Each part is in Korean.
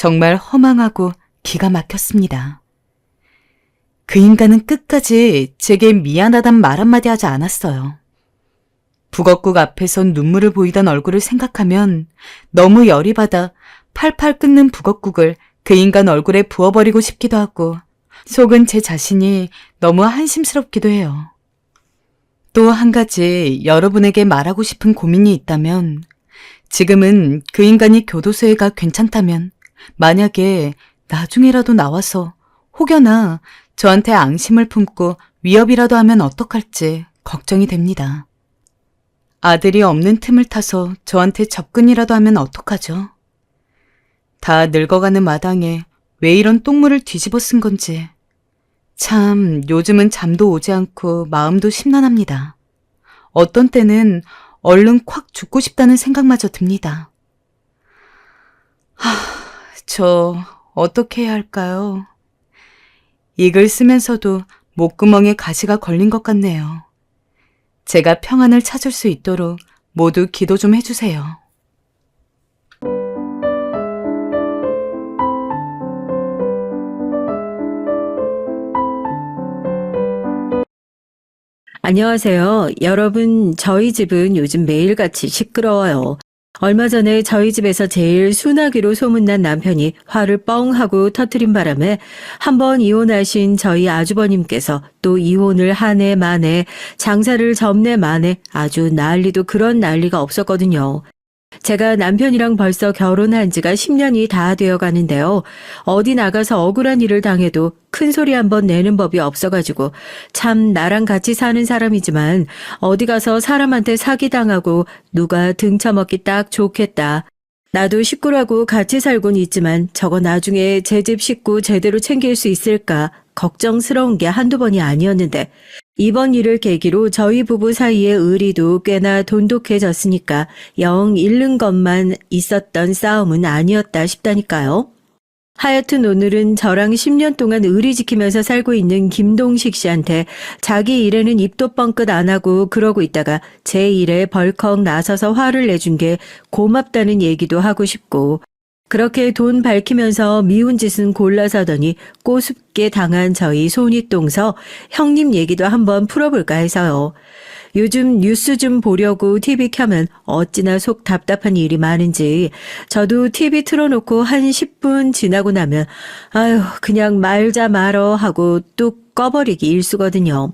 정말 허망하고 기가 막혔습니다. 그 인간은 끝까지 제게 미안하단 말 한마디 하지 않았어요. 북엇국 앞에선 눈물을 보이던 얼굴을 생각하면 너무 열이 받아 팔팔 끓는 북엇국을 그 인간 얼굴에 부어버리고 싶기도 하고 속은 제 자신이 너무 한심스럽기도 해요. 또 한 가지 여러분에게 말하고 싶은 고민이 있다면 지금은 그 인간이 교도소에 가 괜찮다면 만약에 나중에라도 나와서 혹여나 저한테 앙심을 품고 위협이라도 하면 어떡할지 걱정이 됩니다. 아들이 없는 틈을 타서 저한테 접근이라도 하면 어떡하죠? 다 늙어가는 마당에 왜 이런 똥물을 뒤집어 쓴 건지 참 요즘은 잠도 오지 않고 마음도 심란합니다. 어떤 때는 얼른 콱 죽고 싶다는 생각마저 듭니다. 저 어떻게 해야 할까요? 이 글 쓰면서도 목구멍에 가시가 걸린 것 같네요. 제가 평안을 찾을 수 있도록 모두 기도 좀 해주세요. 안녕하세요. 여러분, 저희 집은 요즘 매일같이 시끄러워요. 얼마 전에 저희 집에서 제일 순하기로 소문난 남편이 화를 뻥 하고 터뜨린 바람에 한 번 이혼하신 저희 아주버님께서 또 이혼을 한 해 만에 장사를 접내 만에 아주 난리도 그런 난리가 없었거든요. 제가 남편이랑 벌써 결혼한 지가 10년이 다 되어 가는데요. 어디 나가서 억울한 일을 당해도 큰 소리 한번 내는 법이 없어가지고 참 나랑 같이 사는 사람이지만 어디 가서 사람한테 사기당하고 누가 등쳐먹기 딱 좋겠다. 나도 식구라고 같이 살곤 있지만 저거 나중에 제 집 식구 제대로 챙길 수 있을까 걱정스러운 게 한두 번이 아니었는데 이번 일을 계기로 저희 부부 사이의 의리도 꽤나 돈독해졌으니까 영 잃는 것만 있었던 싸움은 아니었다 싶다니까요. 하여튼 오늘은 저랑 10년 동안 의리 지키면서 살고 있는 김동식 씨한테 자기 일에는 입도 뻥끗 안 하고 그러고 있다가 제 일에 벌컥 나서서 화를 내준 게 고맙다는 얘기도 하고 싶고 그렇게 돈 밝히면서 미운 짓은 골라서 하더니 꼬숩게 당한 저희 손윗동서 형님 얘기도 한번 풀어볼까 해서요. 요즘 뉴스 좀 보려고 TV 켜면 어찌나 속 답답한 일이 많은지 저도 TV 틀어놓고 한 10분 지나고 나면 아유 그냥 말자 말어 하고 뚝 꺼버리기 일쑤거든요.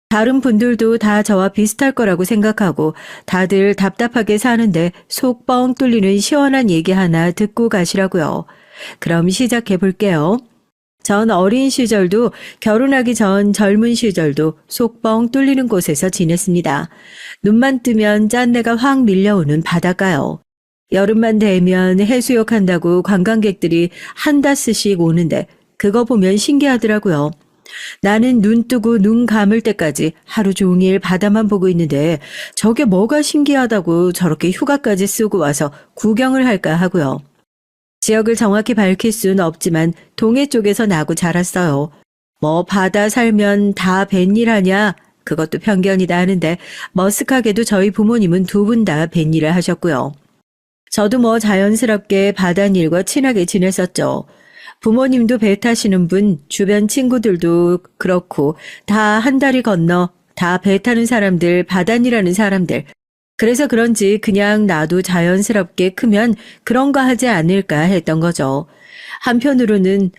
다른 분들도 다 저와 비슷할 거라고 생각하고 다들 답답하게 사는데 속 뻥 뚫리는 시원한 얘기 하나 듣고 가시라고요. 그럼 시작해 볼게요. 전 어린 시절도 결혼하기 전 젊은 시절도 속 뻥 뚫리는 곳에서 지냈습니다. 눈만 뜨면 짠내가 확 밀려오는 바닷가요. 여름만 되면 해수욕 한다고 관광객들이 한 다스씩 오는데 그거 보면 신기하더라고요. 나는 눈 뜨고 눈 감을 때까지 하루 종일 바다만 보고 있는데 저게 뭐가 신기하다고 저렇게 휴가까지 쓰고 와서 구경을 할까 하고요. 지역을 정확히 밝힐 수는 없지만 동해 쪽에서 나고 자랐어요. 뭐 바다 살면 다 뱃일 하냐? 그것도 편견이다 하는데 머쓱하게도 저희 부모님은 두 분 다 뱃일을 하셨고요. 저도 뭐 자연스럽게 바다일과 친하게 지냈었죠. 부모님도 배 타시는 분, 주변 친구들도 그렇고 다 한 다리 건너 다 배 타는 사람들, 바다일하는 사람들. 그래서 그런지 그냥 나도 자연스럽게 크면 그런 거 하지 않을까 했던 거죠. 한편으로는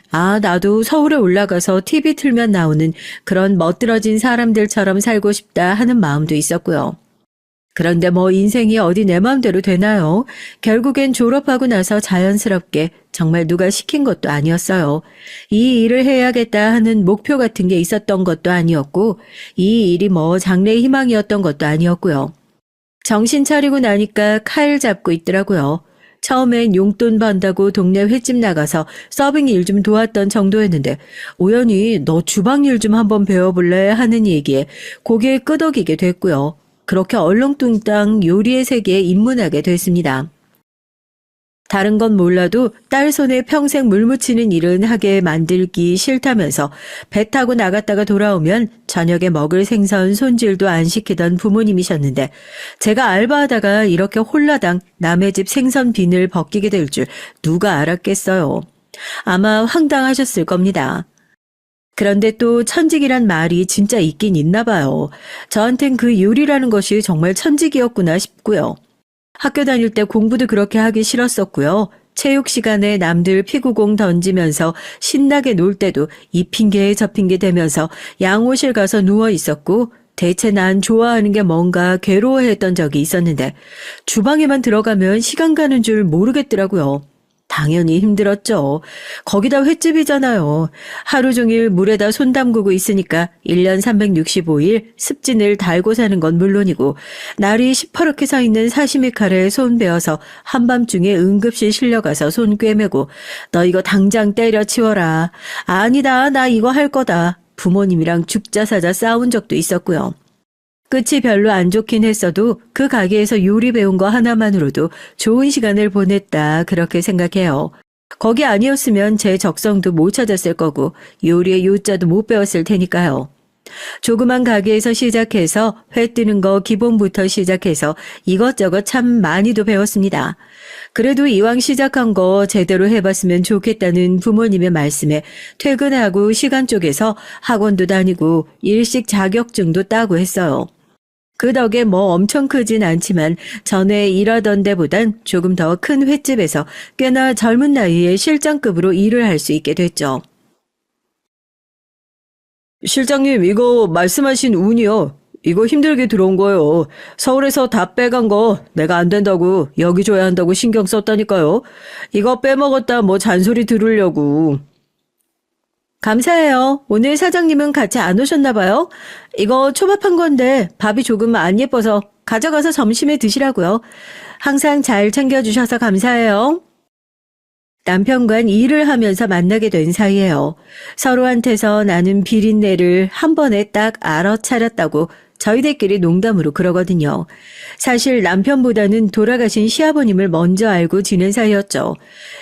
나도 서울에 올라가서 TV 틀면 나오는 그런 멋들어진 사람들처럼 살고 싶다 하는 마음도 있었고요. 그런데 뭐 인생이 어디 내 마음대로 되나요? 결국엔 졸업하고 나서 자연스럽게 정말 누가 시킨 것도 아니었어요. 이 일을 해야겠다 하는 목표 같은 게 있었던 것도 아니었고 이 일이 뭐 장래의 희망이었던 것도 아니었고요. 정신 차리고 나니까 칼 잡고 있더라고요. 처음엔 용돈 번다고 동네 횟집 나가서 서빙 일 좀 도왔던 정도였는데 우연히 너 주방 일 좀 한번 배워볼래 하는 얘기에 고개 끄덕이게 됐고요. 그렇게 얼렁뚱땅 요리의 세계에 입문하게 됐습니다. 다른 건 몰라도 딸 손에 평생 물 묻히는 일은 하게 만들기 싫다면서 배 타고 나갔다가 돌아오면 저녁에 먹을 생선 손질도 안 시키던 부모님이셨는데 제가 알바하다가 이렇게 홀라당 남의 집 생선 비늘 벗기게 될 줄 누가 알았겠어요. 아마 황당하셨을 겁니다. 그런데 또 천직이란 말이 진짜 있긴 있나 봐요. 저한텐 그 요리라는 것이 정말 천직이었구나 싶고요. 학교 다닐 때 공부도 그렇게 하기 싫었었고요. 체육 시간에 남들 피구공 던지면서 신나게 놀 때도 이 핑계에 저 핑계 대면서 양호실 가서 누워 있었고 대체 난 좋아하는 게 뭔가 괴로워했던 적이 있었는데 주방에만 들어가면 시간 가는 줄 모르겠더라고요. 당연히 힘들었죠. 거기다 횟집이잖아요. 하루 종일 물에다 손 담그고 있으니까 1년 365일 습진을 달고 사는 건 물론이고 날이 시퍼렇게 서 있는 사시미 칼에 손 베어서 한밤중에 응급실 실려가서 손 꿰매고 너 이거 당장 때려치워라. 아니다, 나 이거 할 거다. 부모님이랑 죽자사자 싸운 적도 있었고요. 끝이 별로 안 좋긴 했어도 그 가게에서 요리 배운 거 하나만으로도 좋은 시간을 보냈다 그렇게 생각해요. 거기 아니었으면 제 적성도 못 찾았을 거고 요리의 요자도 못 배웠을 테니까요. 조그만 가게에서 시작해서 회 뜨는 거 기본부터 시작해서 이것저것 참 많이도 배웠습니다. 그래도 이왕 시작한 거 제대로 해봤으면 좋겠다는 부모님의 말씀에 퇴근하고 시간 쪼개서 학원도 다니고 일식 자격증도 따고 했어요. 그 덕에 뭐 엄청 크진 않지만 전에 일하던 데보단 조금 더 큰 횟집에서 꽤나 젊은 나이에 실장급으로 일을 할 수 있게 됐죠. 실장님, 이거 말씀하신 운이요. 이거 힘들게 들어온 거예요. 서울에서 다 빼간 거 내가 안 된다고 여기 줘야 한다고 신경 썼다니까요. 이거 빼먹었다 뭐 잔소리 들으려고. 감사해요. 오늘 사장님은 같이 안 오셨나 봐요. 이거 초밥한 건데 밥이 조금 안 예뻐서 가져가서 점심에 드시라고요. 항상 잘 챙겨주셔서 감사해요. 남편과 일을 하면서 만나게 된 사이예요. 서로한테서 나는 비린내를 한 번에 딱 알아차렸다고 저희들끼리 농담으로 그러거든요. 사실 남편보다는 돌아가신 시아버님을 먼저 알고 지낸 사이였죠.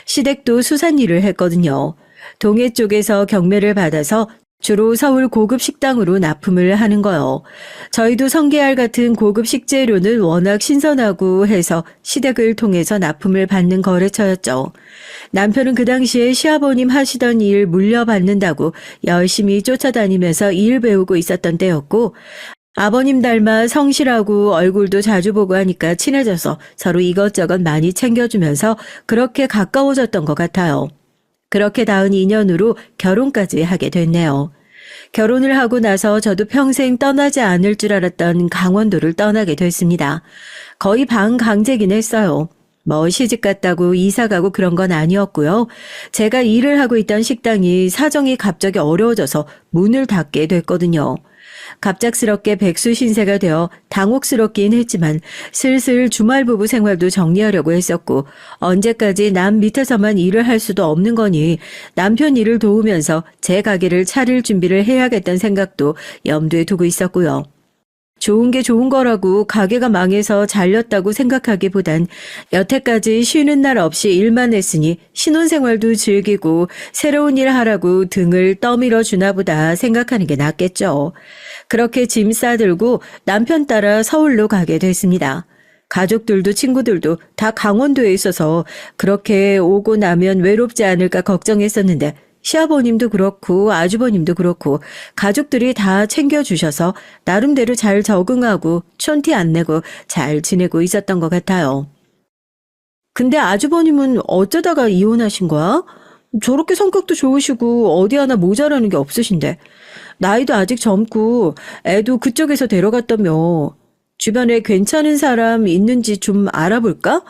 시댁도 수산 일을 했거든요. 동해 쪽에서 경매를 받아서 주로 서울 고급 식당으로 납품을 하는 거요. 저희도 성게알 같은 고급 식재료는 워낙 신선하고 해서 시댁을 통해서 납품을 받는 거래처였죠. 남편은 그 당시에 시아버님 하시던 일 물려받는다고 열심히 쫓아다니면서 일 배우고 있었던 때였고 아버님 닮아 성실하고 얼굴도 자주 보고 하니까 친해져서 서로 이것저것 많이 챙겨주면서 그렇게 가까워졌던 것 같아요. 그렇게 닿은 인연으로 결혼까지 하게 됐네요. 결혼을 하고 나서 저도 평생 떠나지 않을 줄 알았던 강원도를 떠나게 됐습니다. 거의 반강제긴 했어요. 뭐 시집 갔다고 이사 가고 그런 건 아니었고요. 제가 일을 하고 있던 식당이 사정이 갑자기 어려워져서 문을 닫게 됐거든요. 갑작스럽게 백수 신세가 되어 당혹스럽긴 했지만 슬슬 주말 부부 생활도 정리하려고 했었고 언제까지 남 밑에서만 일을 할 수도 없는 거니 남편 일을 도우면서 제 가게를 차릴 준비를 해야겠다는 생각도 염두에 두고 있었고요. 좋은 게 좋은 거라고 가게가 망해서 잘렸다고 생각하기보단 여태까지 쉬는 날 없이 일만 했으니 신혼생활도 즐기고 새로운 일 하라고 등을 떠밀어 주나 보다 생각하는 게 낫겠죠. 그렇게 짐 싸들고 남편 따라 서울로 가게 됐습니다. 가족들도 친구들도 다 강원도에 있어서 그렇게 오고 나면 외롭지 않을까 걱정했었는데 시아버님도 그렇고 아주버님도 그렇고 가족들이 다 챙겨주셔서 나름대로 잘 적응하고 촌티 안 내고 잘 지내고 있었던 것 같아요. 근데 아주버님은 어쩌다가 이혼하신 거야? 저렇게 성격도 좋으시고 어디 하나 모자라는 게 없으신데 나이도 아직 젊고 애도 그쪽에서 데려갔다며 주변에 괜찮은 사람 있는지 좀 알아볼까?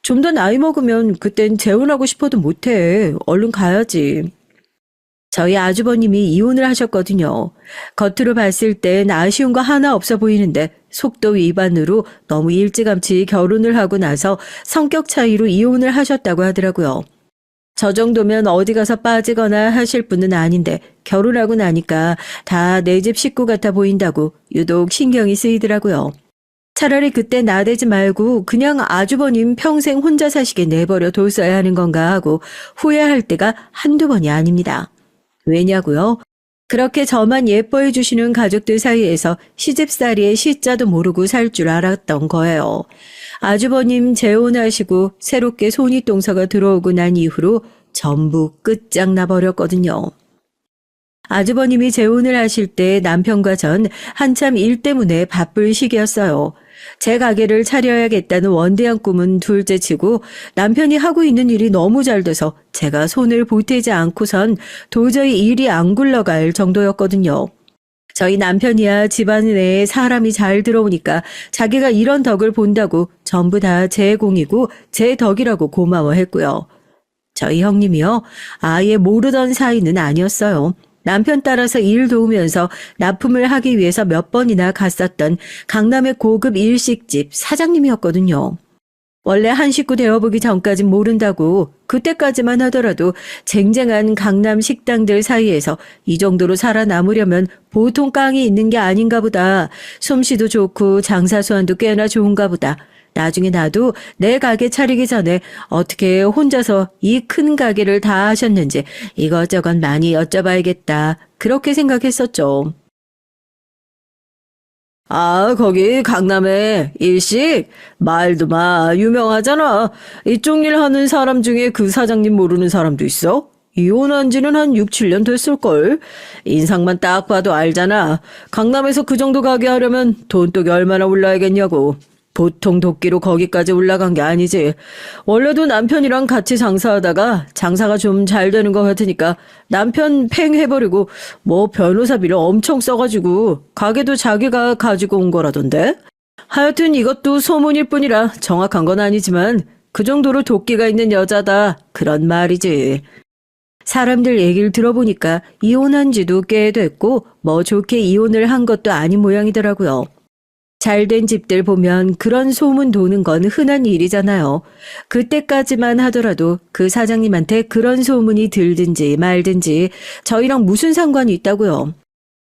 좀 더 나이 먹으면 그땐 재혼하고 싶어도 못해. 얼른 가야지. 저희 아주버님이 이혼을 하셨거든요. 겉으로 봤을 땐 아쉬운 거 하나 없어 보이는데 속도 위반으로 너무 일찌감치 결혼을 하고 나서 성격 차이로 이혼을 하셨다고 하더라고요. 저 정도면 어디 가서 빠지거나 하실 분은 아닌데 결혼하고 나니까 다 내 집 식구 같아 보인다고 유독 신경이 쓰이더라고요. 차라리 그때 나대지 말고 그냥 아주버님 평생 혼자 사시게 내버려 뒀어야 하는 건가 하고 후회할 때가 한두 번이 아닙니다. 왜냐고요? 그렇게 저만 예뻐해 주시는 가족들 사이에서 시집살이의 시자도 모르고 살 줄 알았던 거예요. 아주버님 재혼하시고 새롭게 손윗동서가 들어오고 난 이후로 전부 끝장나 버렸거든요. 아주버님이 재혼을 하실 때 남편과 전 한참 일 때문에 바쁠 시기였어요. 제 가게를 차려야겠다는 원대한 꿈은 둘째치고 남편이 하고 있는 일이 너무 잘 돼서 제가 손을 보태지 않고선 도저히 일이 안 굴러갈 정도였거든요. 저희 남편이야 집안에 사람이 잘 들어오니까 자기가 이런 덕을 본다고 전부 다 제 공이고 제 덕이라고 고마워했고요. 저희 형님이요. 아예 모르던 사이는 아니었어요. 남편 따라서 일 도우면서 납품을 하기 위해서 몇 번이나 갔었던 강남의 고급 일식집 사장님이었거든요. 원래 한 식구 되어보기 전까진 모른다고 그때까지만 하더라도 쟁쟁한 강남 식당들 사이에서 이 정도로 살아남으려면 보통 깡이 있는 게 아닌가 보다. 솜씨도 좋고 장사 수완도 꽤나 좋은가 보다. 나중에 나도 내 가게 차리기 전에 어떻게 혼자서 이 큰 가게를 다 하셨는지 이것저것 많이 여쭤봐야겠다. 그렇게 생각했었죠. 아, 거기 강남에 일식? 말도 마, 유명하잖아. 이쪽 일 하는 사람 중에 그 사장님 모르는 사람도 있어? 이혼한 지는 한 6, 7년 됐을걸? 인상만 딱 봐도 알잖아. 강남에서 그 정도 가게 하려면 돈독이 얼마나 올라야겠냐고. 보통 도끼로 거기까지 올라간 게 아니지. 원래도 남편이랑 같이 장사하다가 장사가 좀 잘 되는 것 같으니까 남편 팽 해버리고 뭐 변호사비를 엄청 써가지고 가게도 자기가 가지고 온 거라던데. 하여튼 이것도 소문일 뿐이라 정확한 건 아니지만 그 정도로 도끼가 있는 여자다. 그런 말이지. 사람들 얘기를 들어보니까 이혼한 지도 꽤 됐고 뭐 좋게 이혼을 한 것도 아닌 모양이더라고요. 잘된 집들 보면 그런 소문 도는 건 흔한 일이잖아요. 그때까지만 하더라도 그 사장님한테 그런 소문이 들든지 말든지 저희랑 무슨 상관이 있다고요.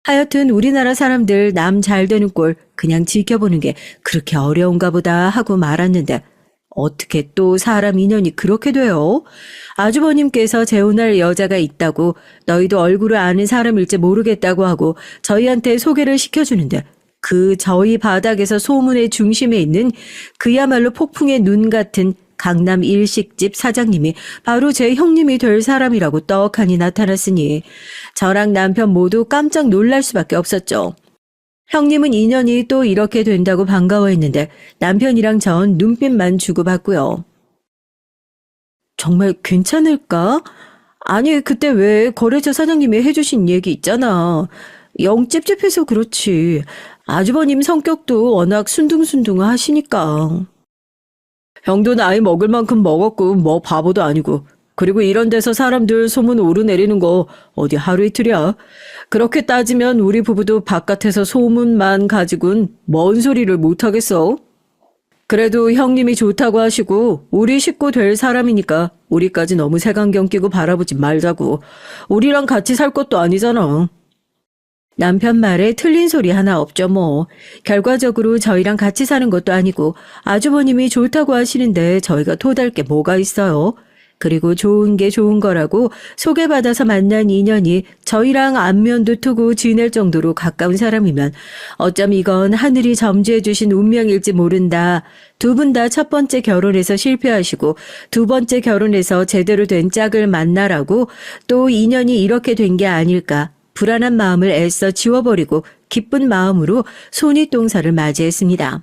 하여튼 우리나라 사람들 남 잘 되는 꼴 그냥 지켜보는 게 그렇게 어려운가 보다 하고 말았는데 어떻게 또 사람 인연이 그렇게 돼요? 아주버님께서 재혼할 여자가 있다고 너희도 얼굴을 아는 사람일지 모르겠다고 하고 저희한테 소개를 시켜주는데 그 저희 바닥에서 소문의 중심에 있는 그야말로 폭풍의 눈 같은 강남 일식집 사장님이 바로 제 형님이 될 사람이라고 떡하니 나타났으니 저랑 남편 모두 깜짝 놀랄 수밖에 없었죠. 형님은 인연이 또 이렇게 된다고 반가워했는데 남편이랑 전 눈빛만 주고받고요. 정말 괜찮을까? 아니 그때 왜 거래처 사장님이 해주신 얘기 있잖아. 영 찝찝해서 그렇지. 아주버님 성격도 워낙 순둥순둥하시니까. 형도 나이 먹을 만큼 먹었고 뭐 바보도 아니고. 그리고 이런 데서 사람들 소문 오르내리는 거 어디 하루 이틀이야. 그렇게 따지면 우리 부부도 바깥에서 소문만 가지고는 뭔 소리를 못하겠어. 그래도 형님이 좋다고 하시고 우리 식구 될 사람이니까 우리까지 너무 색안경 끼고 바라보지 말자고. 우리랑 같이 살 것도 아니잖아. 남편 말에 틀린 소리 하나 없죠 뭐. 결과적으로 저희랑 같이 사는 것도 아니고 아주버님이 좋다고 하시는데 저희가 토달 게 뭐가 있어요. 그리고 좋은 게 좋은 거라고 소개받아서 만난 인연이 저희랑 안면도 트고 지낼 정도로 가까운 사람이면 어쩜 이건 하늘이 점주해 주신 운명일지 모른다. 두 분 다 첫 번째 결혼에서 실패하시고 두 번째 결혼에서 제대로 된 짝을 만나라고 또 인연이 이렇게 된 게 아닐까. 불안한 마음을 애써 지워버리고 기쁜 마음으로 손윗동서를 맞이했습니다.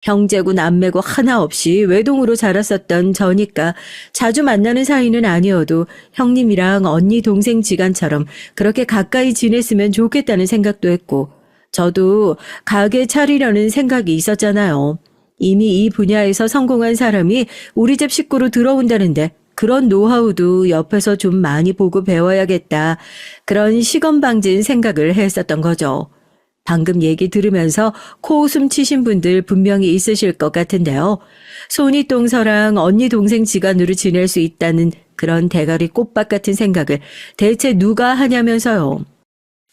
형제고 남매고 하나 없이 외동으로 자랐었던 저니까 자주 만나는 사이는 아니어도 형님이랑 언니 동생 지간처럼 그렇게 가까이 지냈으면 좋겠다는 생각도 했고 저도 가게 차리려는 생각이 있었잖아요. 이미 이 분야에서 성공한 사람이 우리 집 식구로 들어온다는데 그런 노하우도 옆에서 좀 많이 보고 배워야겠다. 그런 시건방진 생각을 했었던 거죠. 방금 얘기 들으면서 코웃음 치신 분들 분명히 있으실 것 같은데요. 손윗동서랑 언니 동생 지간으로 지낼 수 있다는 그런 대가리 꽃밭 같은 생각을 대체 누가 하냐면서요.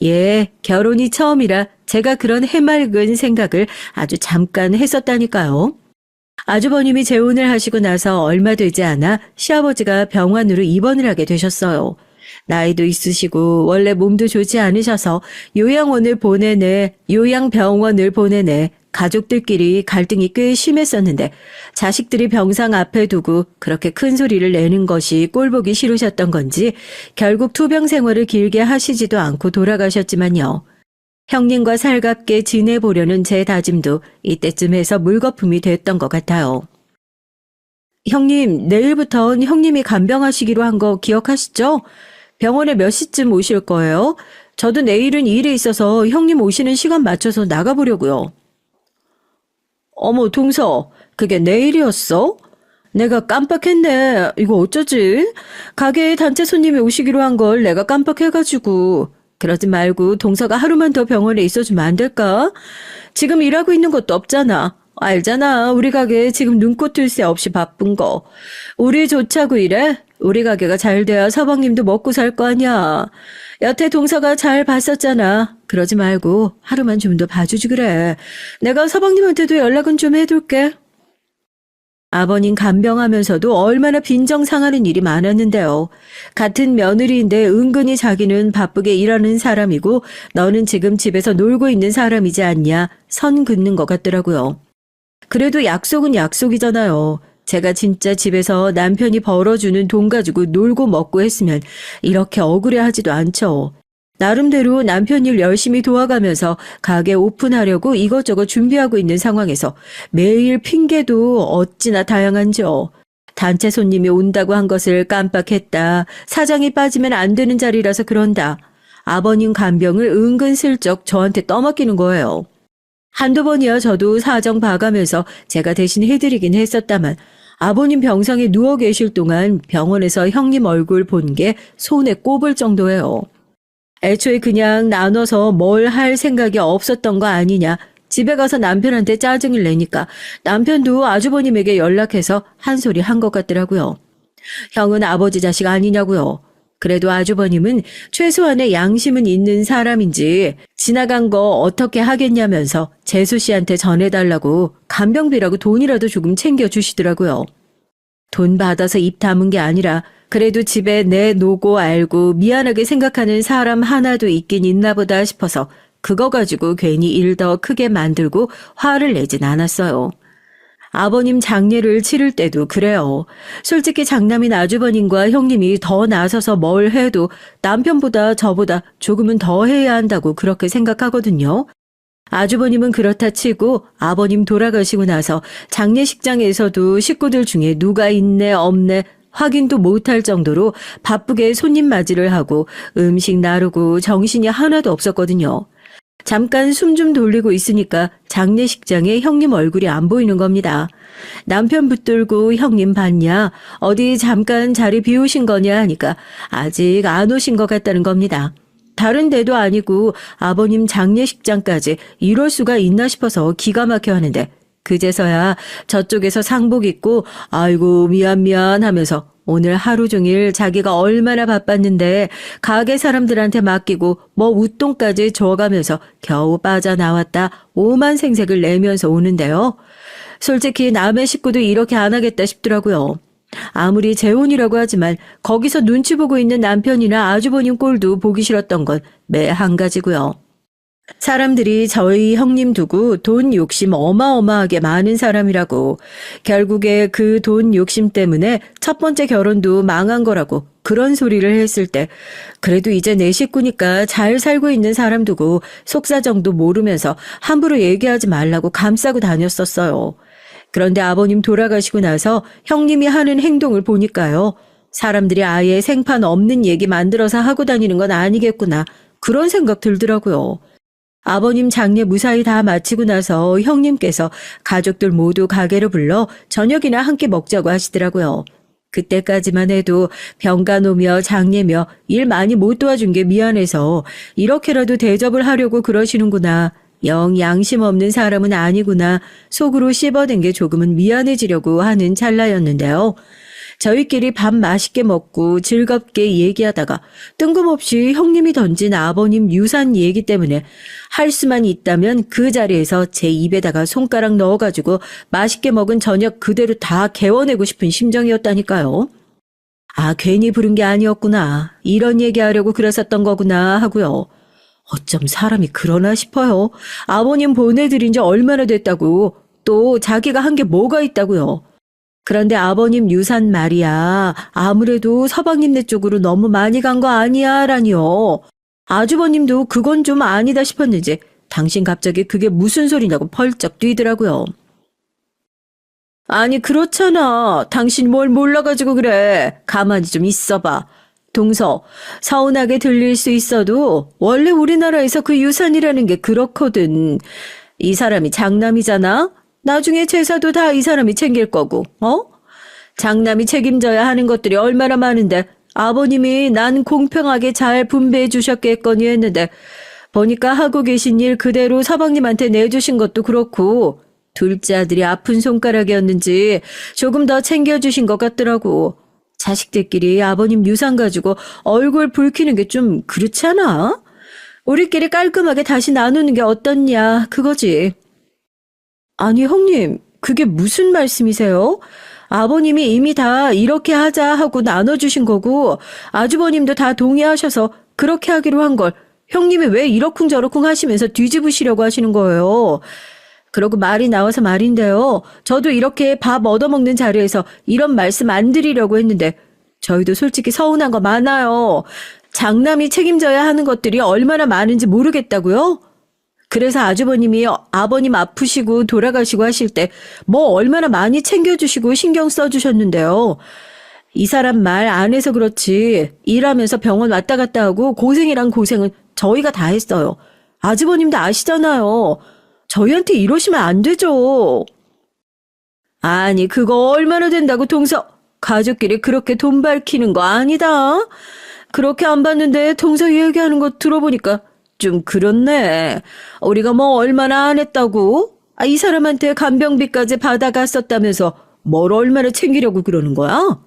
예, 결혼이 처음이라 제가 그런 해맑은 생각을 아주 잠깐 했었다니까요. 아주버님이 재혼을 하시고 나서 얼마 되지 않아 시아버지가 병원으로 입원을 하게 되셨어요. 나이도 있으시고 원래 몸도 좋지 않으셔서 요양병원을 보내내 가족들끼리 갈등이 꽤 심했었는데 자식들이 병상 앞에 두고 그렇게 큰 소리를 내는 것이 꼴보기 싫으셨던 건지 결국 투병 생활을 길게 하시지도 않고 돌아가셨지만요. 형님과 살갑게 지내보려는 제 다짐도 이때쯤에서 물거품이 됐던 것 같아요. 형님, 내일부터 형님이 간병하시기로 한 거 기억하시죠? 병원에 몇 시쯤 오실 거예요? 저도 내일은 일이 있어서 형님 오시는 시간 맞춰서 나가보려고요. 어머, 동서, 그게 내일이었어? 내가 깜빡했네. 이거 어쩌지? 가게에 단체 손님이 오시기로 한 걸 내가 깜빡해가지고. 그러지 말고 동서가 하루만 더 병원에 있어주면 안 될까? 지금 일하고 있는 것도 없잖아. 알잖아. 우리 가게 지금 눈꽃 뜰 새 없이 바쁜 거. 우리 좋자고 이래? 우리 가게가 잘 돼야 서방님도 먹고 살 거 아니야. 여태 동서가 잘 봤었잖아. 그러지 말고 하루만 좀 더 봐주지 그래. 내가 서방님한테도 연락은 좀 해둘게. 아버님 간병하면서도 얼마나 빈정상하는 일이 많았는데요. 같은 며느리인데 은근히 자기는 바쁘게 일하는 사람이고 너는 지금 집에서 놀고 있는 사람이지 않냐 선 긋는 것 같더라고요. 그래도 약속은 약속이잖아요. 제가 진짜 집에서 남편이 벌어주는 돈 가지고 놀고 먹고 했으면 이렇게 억울해하지도 않죠. 나름대로 남편 일 열심히 도와가면서 가게 오픈하려고 이것저것 준비하고 있는 상황에서 매일 핑계도 어찌나 다양한지요. 단체 손님이 온다고 한 것을 깜빡했다. 사장이 빠지면 안 되는 자리라서 그런다. 아버님 간병을 은근슬쩍 저한테 떠맡기는 거예요. 한두 번이야 저도 사정 봐가면서 제가 대신 해드리긴 했었다만 아버님 병상에 누워 계실 동안 병원에서 형님 얼굴 본 게 손에 꼽을 정도예요. 애초에 그냥 나눠서 뭘 할 생각이 없었던 거 아니냐. 집에 가서 남편한테 짜증을 내니까 남편도 아주버님에게 연락해서 한 소리 한 것 같더라고요. 형은 아버지 자식 아니냐고요. 그래도 아주버님은 최소한의 양심은 있는 사람인지 지나간 거 어떻게 하겠냐면서 재수 씨한테 전해달라고 간병비라고 돈이라도 조금 챙겨주시더라고요. 돈 받아서 입 다문 게 아니라 그래도 집에 내놓고 알고 미안하게 생각하는 사람 하나도 있긴 있나 보다 싶어서 그거 가지고 괜히 일 더 크게 만들고 화를 내진 않았어요. 아버님 장례를 치를 때도 그래요. 솔직히 장남인 아주버님과 형님이 더 나서서 뭘 해도 남편보다 저보다 조금은 더 해야 한다고 그렇게 생각하거든요. 아주버님은 그렇다 치고 아버님 돌아가시고 나서 장례식장에서도 식구들 중에 누가 있네 없네 확인도 못할 정도로 바쁘게 손님 맞이를 하고 음식 나르고 정신이 하나도 없었거든요. 잠깐 숨 좀 돌리고 있으니까 장례식장에 형님 얼굴이 안 보이는 겁니다. 남편 붙들고 형님 봤냐? 어디 잠깐 자리 비우신 거냐 하니까 아직 안 오신 것 같다는 겁니다. 다른 데도 아니고 아버님 장례식장까지 이럴 수가 있나 싶어서 기가 막혀 하는데 그제서야 저쪽에서 상복 입고 아이고 미안 하면서 오늘 하루 종일 자기가 얼마나 바빴는데 가게 사람들한테 맡기고 뭐 웃돈까지 줘가면서 겨우 빠져나왔다 오만 생색을 내면서 오는데요. 솔직히 남의 식구도 이렇게 안 하겠다 싶더라고요. 아무리 재혼이라고 하지만 거기서 눈치 보고 있는 남편이나 아주버님 꼴도 보기 싫었던 건 매 한 가지고요. 사람들이 저희 형님 두고 돈 욕심 어마어마하게 많은 사람이라고 결국에 그 돈 욕심 때문에 첫 번째 결혼도 망한 거라고 그런 소리를 했을 때 그래도 이제 내 식구니까 잘 살고 있는 사람 두고 속사정도 모르면서 함부로 얘기하지 말라고 감싸고 다녔었어요. 그런데 아버님 돌아가시고 나서 형님이 하는 행동을 보니까요. 사람들이 아예 생판 없는 얘기 만들어서 하고 다니는 건 아니겠구나 그런 생각 들더라고요. 아버님 장례 무사히 다 마치고 나서 형님께서 가족들 모두 가게로 불러 저녁이나 함께 먹자고 하시더라고요. 그때까지만 해도 병간호며 장례며 일 많이 못 도와준 게 미안해서 이렇게라도 대접을 하려고 그러시는구나. 영 양심 없는 사람은 아니구나. 속으로 씹어댄 게 조금은 미안해지려고 하는 찰나였는데요. 저희끼리 밥 맛있게 먹고 즐겁게 얘기하다가 뜬금없이 형님이 던진 아버님 유산 얘기 때문에 할 수만 있다면 그 자리에서 제 입에다가 손가락 넣어가지고 맛있게 먹은 저녁 그대로 다 개워내고 싶은 심정이었다니까요. 아, 괜히 부른 게 아니었구나. 이런 얘기하려고 그랬었던 거구나 하고요. 어쩜 사람이 그러나 싶어요. 아버님 보내드린 지 얼마나 됐다고. 또 자기가 한 게 뭐가 있다고요. 그런데 아버님 유산 말이야. 아무래도 서방님네 쪽으로 너무 많이 간 거 아니야 라니요. 아주버님도 그건 좀 아니다 싶었는지 당신 갑자기 그게 무슨 소리냐고 펄쩍 뛰더라고요. 아니 그렇잖아. 당신 뭘 몰라가지고 그래. 가만히 좀 있어봐. 동서, 서운하게 들릴 수 있어도 원래 우리나라에서 그 유산이라는 게 그렇거든. 이 사람이 장남이잖아. 나중에 제사도 다 이 사람이 챙길 거고, 장남이 책임져야 하는 것들이 얼마나 많은데 아버님이 난 공평하게 잘 분배해 주셨겠거니 했는데 보니까 하고 계신 일 그대로 서방님한테 내주신 것도 그렇고 둘째 아들이 아픈 손가락이었는지 조금 더 챙겨주신 것 같더라고. 자식들끼리 아버님 유산 가지고 얼굴 붉히는 게 좀 그렇지 않아? 우리끼리 깔끔하게 다시 나누는 게 어떻냐 그거지. 아니 형님 그게 무슨 말씀이세요? 아버님이 이미 다 이렇게 하자 하고 나눠주신 거고 아주버님도 다 동의하셔서 그렇게 하기로 한 걸 형님이 왜 이러쿵저러쿵 하시면서 뒤집으시려고 하시는 거예요. 그러고 말이 나와서 말인데요. 저도 이렇게 밥 얻어먹는 자리에서 이런 말씀 안 드리려고 했는데 저희도 솔직히 서운한 거 많아요. 장남이 책임져야 하는 것들이 얼마나 많은지 모르겠다고요? 그래서 아주버님이 아버님 아프시고 돌아가시고 하실 때 뭐 얼마나 많이 챙겨주시고 신경 써주셨는데요. 이 사람 말 안 해서 그렇지 일하면서 병원 왔다 갔다 하고 고생이란 고생은 저희가 다 했어요. 아주버님도 아시잖아요. 저희한테 이러시면 안 되죠. 아니 그거 얼마나 된다고 동서. 가족끼리 그렇게 돈 밝히는 거 아니다. 그렇게 안 봤는데 동서 얘기하는 거 들어보니까 좀 그렇네. 우리가 뭐 얼마나 안 했다고? 이 사람한테 간병비까지 받아갔었다면서 뭘 얼마나 챙기려고 그러는 거야?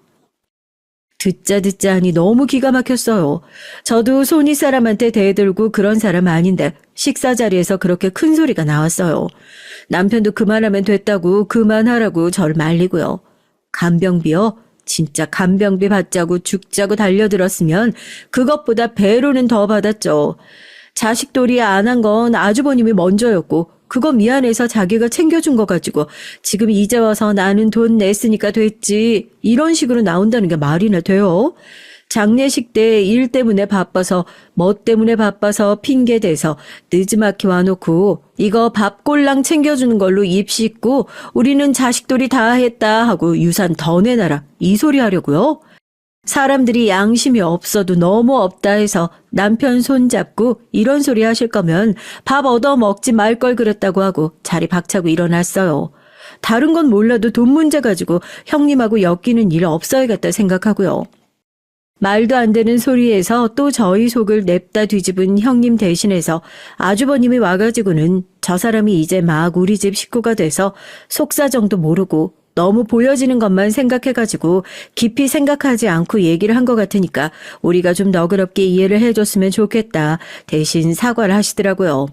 듣자 하니 너무 기가 막혔어요. 저도 손이 사람한테 대들고 그런 사람 아닌데 식사 자리에서 그렇게 큰 소리가 나왔어요. 남편도 그만하면 됐다고 그만하라고 저를 말리고요. 간병비요? 진짜 간병비 받자고 죽자고 달려들었으면 그것보다 배로는 더 받았죠. 자식돌이 안 한 건 아주버님이 먼저였고 그거 미안해서 자기가 챙겨준 거 가지고 지금 이제 와서 나는 돈 냈으니까 됐지 이런 식으로 나온다는 게 말이나 돼요? 장례식 때 일 때문에 바빠서 뭐 때문에 바빠서 핑계대서 늦지막히 와놓고 이거 밥꼴랑 챙겨주는 걸로 입 씻고 우리는 자식돌이 다 했다 하고 유산 더 내놔라 이 소리 하려고요? 사람들이 양심이 없어도 너무 없다 해서 남편 손잡고 이런 소리 하실 거면 밥 얻어 먹지 말 걸 그랬다고 하고 자리 박차고 일어났어요. 다른 건 몰라도 돈 문제 가지고 형님하고 엮이는 일 없어야겠다 생각하고요. 말도 안 되는 소리에서 또 저희 속을 냅다 뒤집은 형님 대신해서 아주버님이 와가지고는 저 사람이 이제 막 우리 집 식구가 돼서 속사정도 모르고 너무 보여지는 것만 생각해가지고 깊이 생각하지 않고 얘기를 한 것 같으니까 우리가 좀 너그럽게 이해를 해줬으면 좋겠다. 대신 사과를 하시더라고요.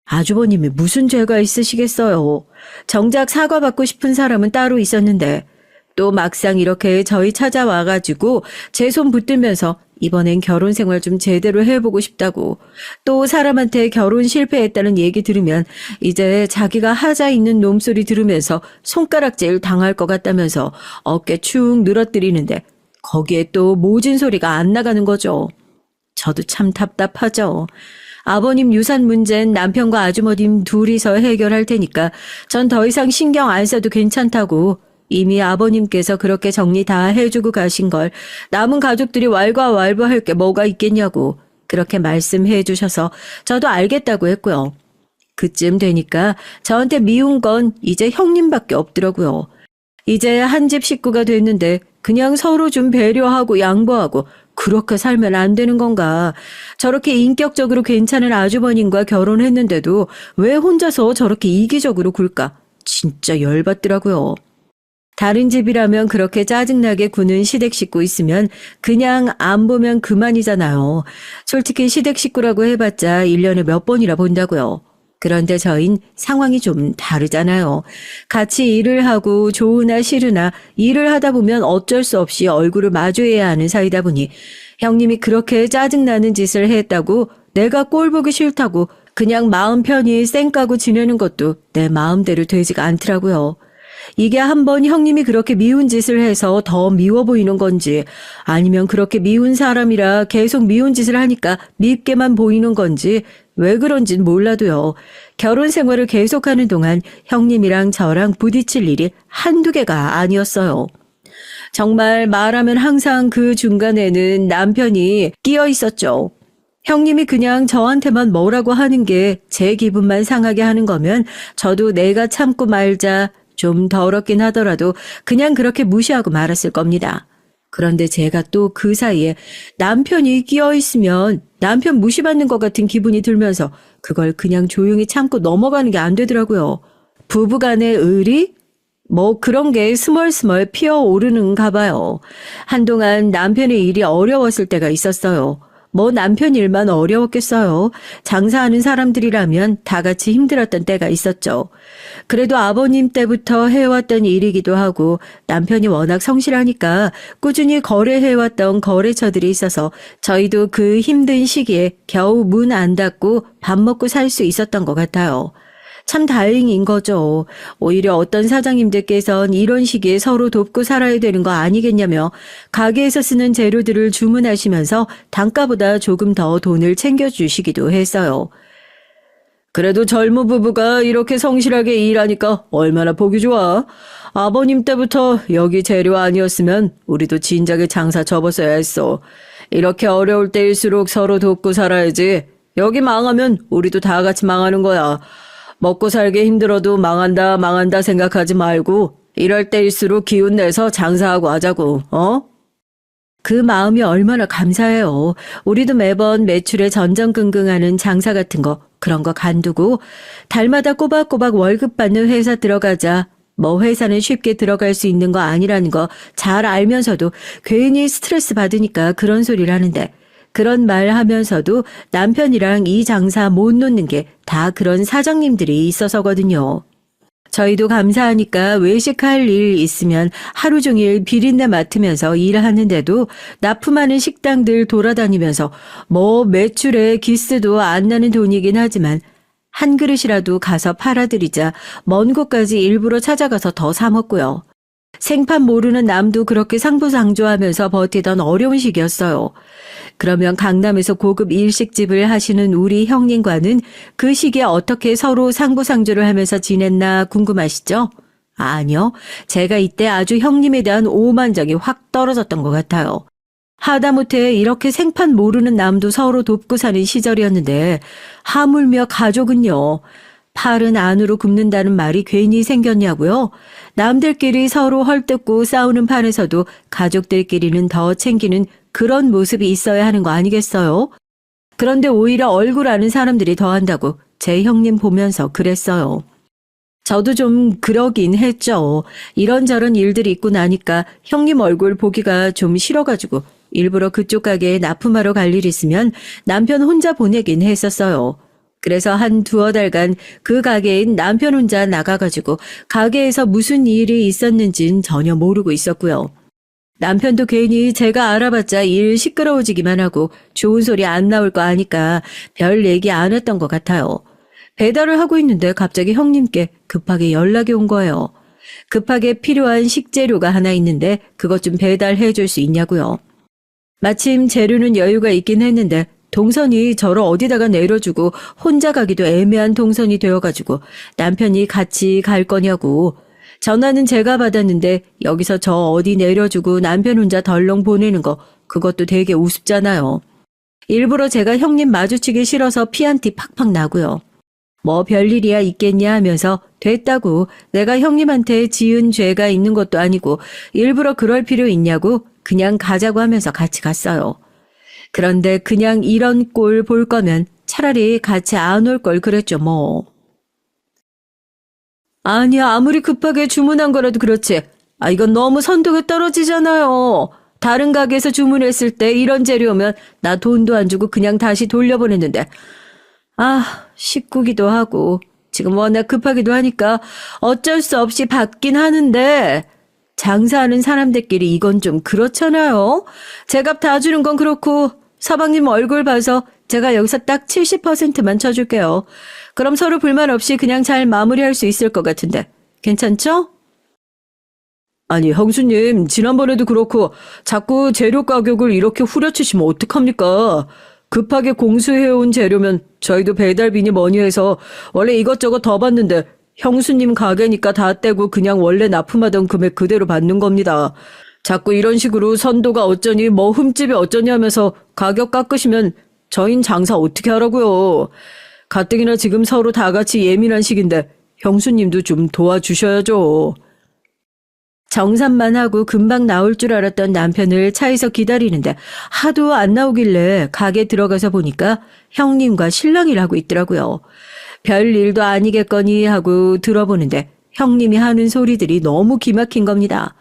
아주버님이 무슨 죄가 있으시겠어요. 정작 사과받고 싶은 사람은 따로 있었는데 또 막상 이렇게 저희 찾아와가지고 제 손 붙들면서 이번엔 결혼 생활 좀 제대로 해보고 싶다고 또 사람한테 결혼 실패했다는 얘기 들으면 이제 자기가 하자 있는 놈소리 들으면서 손가락질 당할 것 같다면서 어깨 축 늘어뜨리는데 거기에 또 모진 소리가 안 나가는 거죠. 저도 참 답답하죠. 아버님 유산 문제는 남편과 아주머님 둘이서 해결할 테니까 전 더 이상 신경 안 써도 괜찮다고 이미 아버님께서 그렇게 정리 다 해주고 가신 걸 남은 가족들이 왈가왈부할 게 뭐가 있겠냐고 그렇게 말씀해 주셔서 저도 알겠다고 했고요. 그쯤 되니까 저한테 미운 건 이제 형님밖에 없더라고요. 이제 한 집 식구가 됐는데 그냥 서로 좀 배려하고 양보하고 그렇게 살면 안 되는 건가. 저렇게 인격적으로 괜찮은 아주버님과 결혼했는데도 왜 혼자서 저렇게 이기적으로 굴까. 진짜 열받더라고요. 다른 집이라면 그렇게 짜증나게 구는 시댁 식구 있으면 그냥 안 보면 그만이잖아요. 솔직히 시댁 식구라고 해봤자 1년에 몇 번이나 본다고요. 그런데 저흰 상황이 좀 다르잖아요. 같이 일을 하고 좋으나 싫으나 일을 하다 보면 어쩔 수 없이 얼굴을 마주해야 하는 사이다 보니 형님이 그렇게 짜증나는 짓을 했다고 내가 꼴 보기 싫다고 그냥 마음 편히 쌩 까고 지내는 것도 내 마음대로 되지가 않더라고요. 이게 한번 형님이 그렇게 미운 짓을 해서 더 미워 보이는 건지 아니면 그렇게 미운 사람이라 계속 미운 짓을 하니까 밉게만 보이는 건지 왜 그런진 몰라도요. 결혼 생활을 계속하는 동안 형님이랑 저랑 부딪힐 일이 한두 개가 아니었어요. 정말 말하면 항상 그 중간에는 남편이 끼어 있었죠. 형님이 그냥 저한테만 뭐라고 하는 게 제 기분만 상하게 하는 거면 저도 내가 참고 말자 좀 더럽긴 하더라도 그냥 그렇게 무시하고 말았을 겁니다. 그런데 제가 또 그 사이에 남편이 끼어 있으면 남편 무시받는 것 같은 기분이 들면서 그걸 그냥 조용히 참고 넘어가는 게 안 되더라고요. 부부간의 의리? 뭐 그런 게 스멀스멀 피어오르는가 봐요. 한동안 남편의 일이 어려웠을 때가 있었어요. 뭐 남편 일만 어려웠겠어요. 장사하는 사람들이라면 다 같이 힘들었던 때가 있었죠. 그래도 아버님 때부터 해왔던 일이기도 하고 남편이 워낙 성실하니까 꾸준히 거래해왔던 거래처들이 있어서 저희도 그 힘든 시기에 겨우 문 안 닫고 밥 먹고 살 수 있었던 것 같아요. 참 다행인 거죠. 오히려 어떤 사장님들께선 이런 시기에 서로 돕고 살아야 되는 거 아니겠냐며 가게에서 쓰는 재료들을 주문하시면서 단가보다 조금 더 돈을 챙겨주시기도 했어요. 그래도 젊은 부부가 이렇게 성실하게 일하니까 얼마나 보기 좋아. 아버님 때부터 여기 재료 아니었으면 우리도 진작에 장사 접었어야 했어. 이렇게 어려울 때일수록 서로 돕고 살아야지. 여기 망하면 우리도 다 같이 망하는 거야. 먹고 살기 힘들어도 망한다 생각하지 말고 이럴 때일수록 기운 내서 장사하고 하자고, 어? 그 마음이 얼마나 감사해요. 우리도 매번 매출에 전전긍긍하는 장사 같은 거 그런 거 간두고 달마다 꼬박꼬박 월급 받는 회사 들어가자. 뭐 회사는 쉽게 들어갈 수 있는 거 아니라는 거 잘 알면서도 괜히 스트레스 받으니까 그런 소리를 하는데 그런 말 하면서도 남편이랑 이 장사 못 놓는 게 다 그런 사장님들이 있어서거든요. 저희도 감사하니까 외식할 일 있으면 하루 종일 비린내 맡으면서 일하는데도 납품하는 식당들 돌아다니면서 뭐 매출에 기스도 안 나는 돈이긴 하지만 한 그릇이라도 가서 팔아드리자 먼 곳까지 일부러 찾아가서 더 사 먹고요. 생판 모르는 남도 그렇게 상부상조하면서 버티던 어려운 시기였어요. 그러면 강남에서 고급 일식집을 하시는 우리 형님과는 그 시기에 어떻게 서로 상부상조를 하면서 지냈나 궁금하시죠? 아니요. 제가 이때 아주 형님에 대한 오만정이 확 떨어졌던 것 같아요. 하다못해 이렇게 생판 모르는 남도 서로 돕고 사는 시절이었는데 하물며 가족은요. 팔은 안으로 굽는다는 말이 괜히 생겼냐고요? 남들끼리 서로 헐뜯고 싸우는 판에서도 가족들끼리는 더 챙기는 그런 모습이 있어야 하는 거 아니겠어요? 그런데 오히려 얼굴 아는 사람들이 더한다고 제 형님 보면서 그랬어요. 저도 좀 그러긴 했죠. 이런저런 일들이 있고 나니까 형님 얼굴 보기가 좀 싫어가지고 일부러 그쪽 가게에 납품하러 갈 일 있으면 남편 혼자 보내긴 했었어요. 그래서 한 두어 달간 그 가게인 남편 혼자 나가가지고 가게에서 무슨 일이 있었는진 전혀 모르고 있었고요. 남편도 괜히 제가 알아봤자 일 시끄러워지기만 하고 좋은 소리 안 나올 거 아니까 별 얘기 안 했던 것 같아요. 배달을 하고 있는데 갑자기 형님께 급하게 연락이 온 거예요. 급하게 필요한 식재료가 하나 있는데 그것 좀 배달해 줄 수 있냐고요. 마침 재료는 여유가 있긴 했는데 동선이 저를 어디다가 내려주고 혼자 가기도 애매한 동선이 되어가지고 남편이 같이 갈 거냐고. 전화는 제가 받았는데 여기서 저 어디 내려주고 남편 혼자 덜렁 보내는 거 그것도 되게 우습잖아요. 일부러 제가 형님 마주치기 싫어서 피 한 티 팍팍 나고요. 뭐 별일이야 있겠냐 하면서 됐다고 내가 형님한테 지은 죄가 있는 것도 아니고 일부러 그럴 필요 있냐고 그냥 가자고 하면서 같이 갔어요. 그런데 그냥 이런 꼴 볼 거면 차라리 같이 안 올 걸 그랬죠 뭐. 아니야 아무리 급하게 주문한 거라도 그렇지. 이건 너무 선도가 떨어지잖아요. 다른 가게에서 주문했을 때 이런 재료면 나 돈도 안 주고 그냥 다시 돌려보냈는데. 식구기도 하고 지금 워낙 급하기도 하니까 어쩔 수 없이 받긴 하는데 장사하는 사람들끼리 이건 좀 그렇잖아요. 제값 다 주는 건 그렇고 서방님 얼굴 봐서 제가 여기서 딱 70%만 쳐줄게요. 그럼 서로 불만 없이 그냥 잘 마무리할 수 있을 것 같은데 괜찮죠? 아니 형수님 지난번에도 그렇고 자꾸 재료 가격을 이렇게 후려치시면 어떡합니까? 급하게 공수해온 재료면 저희도 배달비니 뭐니 해서 원래 이것저것 더 받는데 형수님 가게니까 다 떼고 그냥 원래 납품하던 금액 그대로 받는 겁니다. 자꾸 이런 식으로 선도가 어쩌니 뭐 흠집이 어쩌니 하면서 가격 깎으시면 저흰 장사 어떻게 하라고요. 가뜩이나 지금 서로 다 같이 예민한 시기인데 형수님도 좀 도와주셔야죠. 정산만 하고 금방 나올 줄 알았던 남편을 차에서 기다리는데 하도 안 나오길래 가게 들어가서 보니까 형님과 신랑이를 하고 있더라고요. 별 일도 아니겠거니 하고 들어보는데 형님이 하는 소리들이 너무 기막힌 겁니다.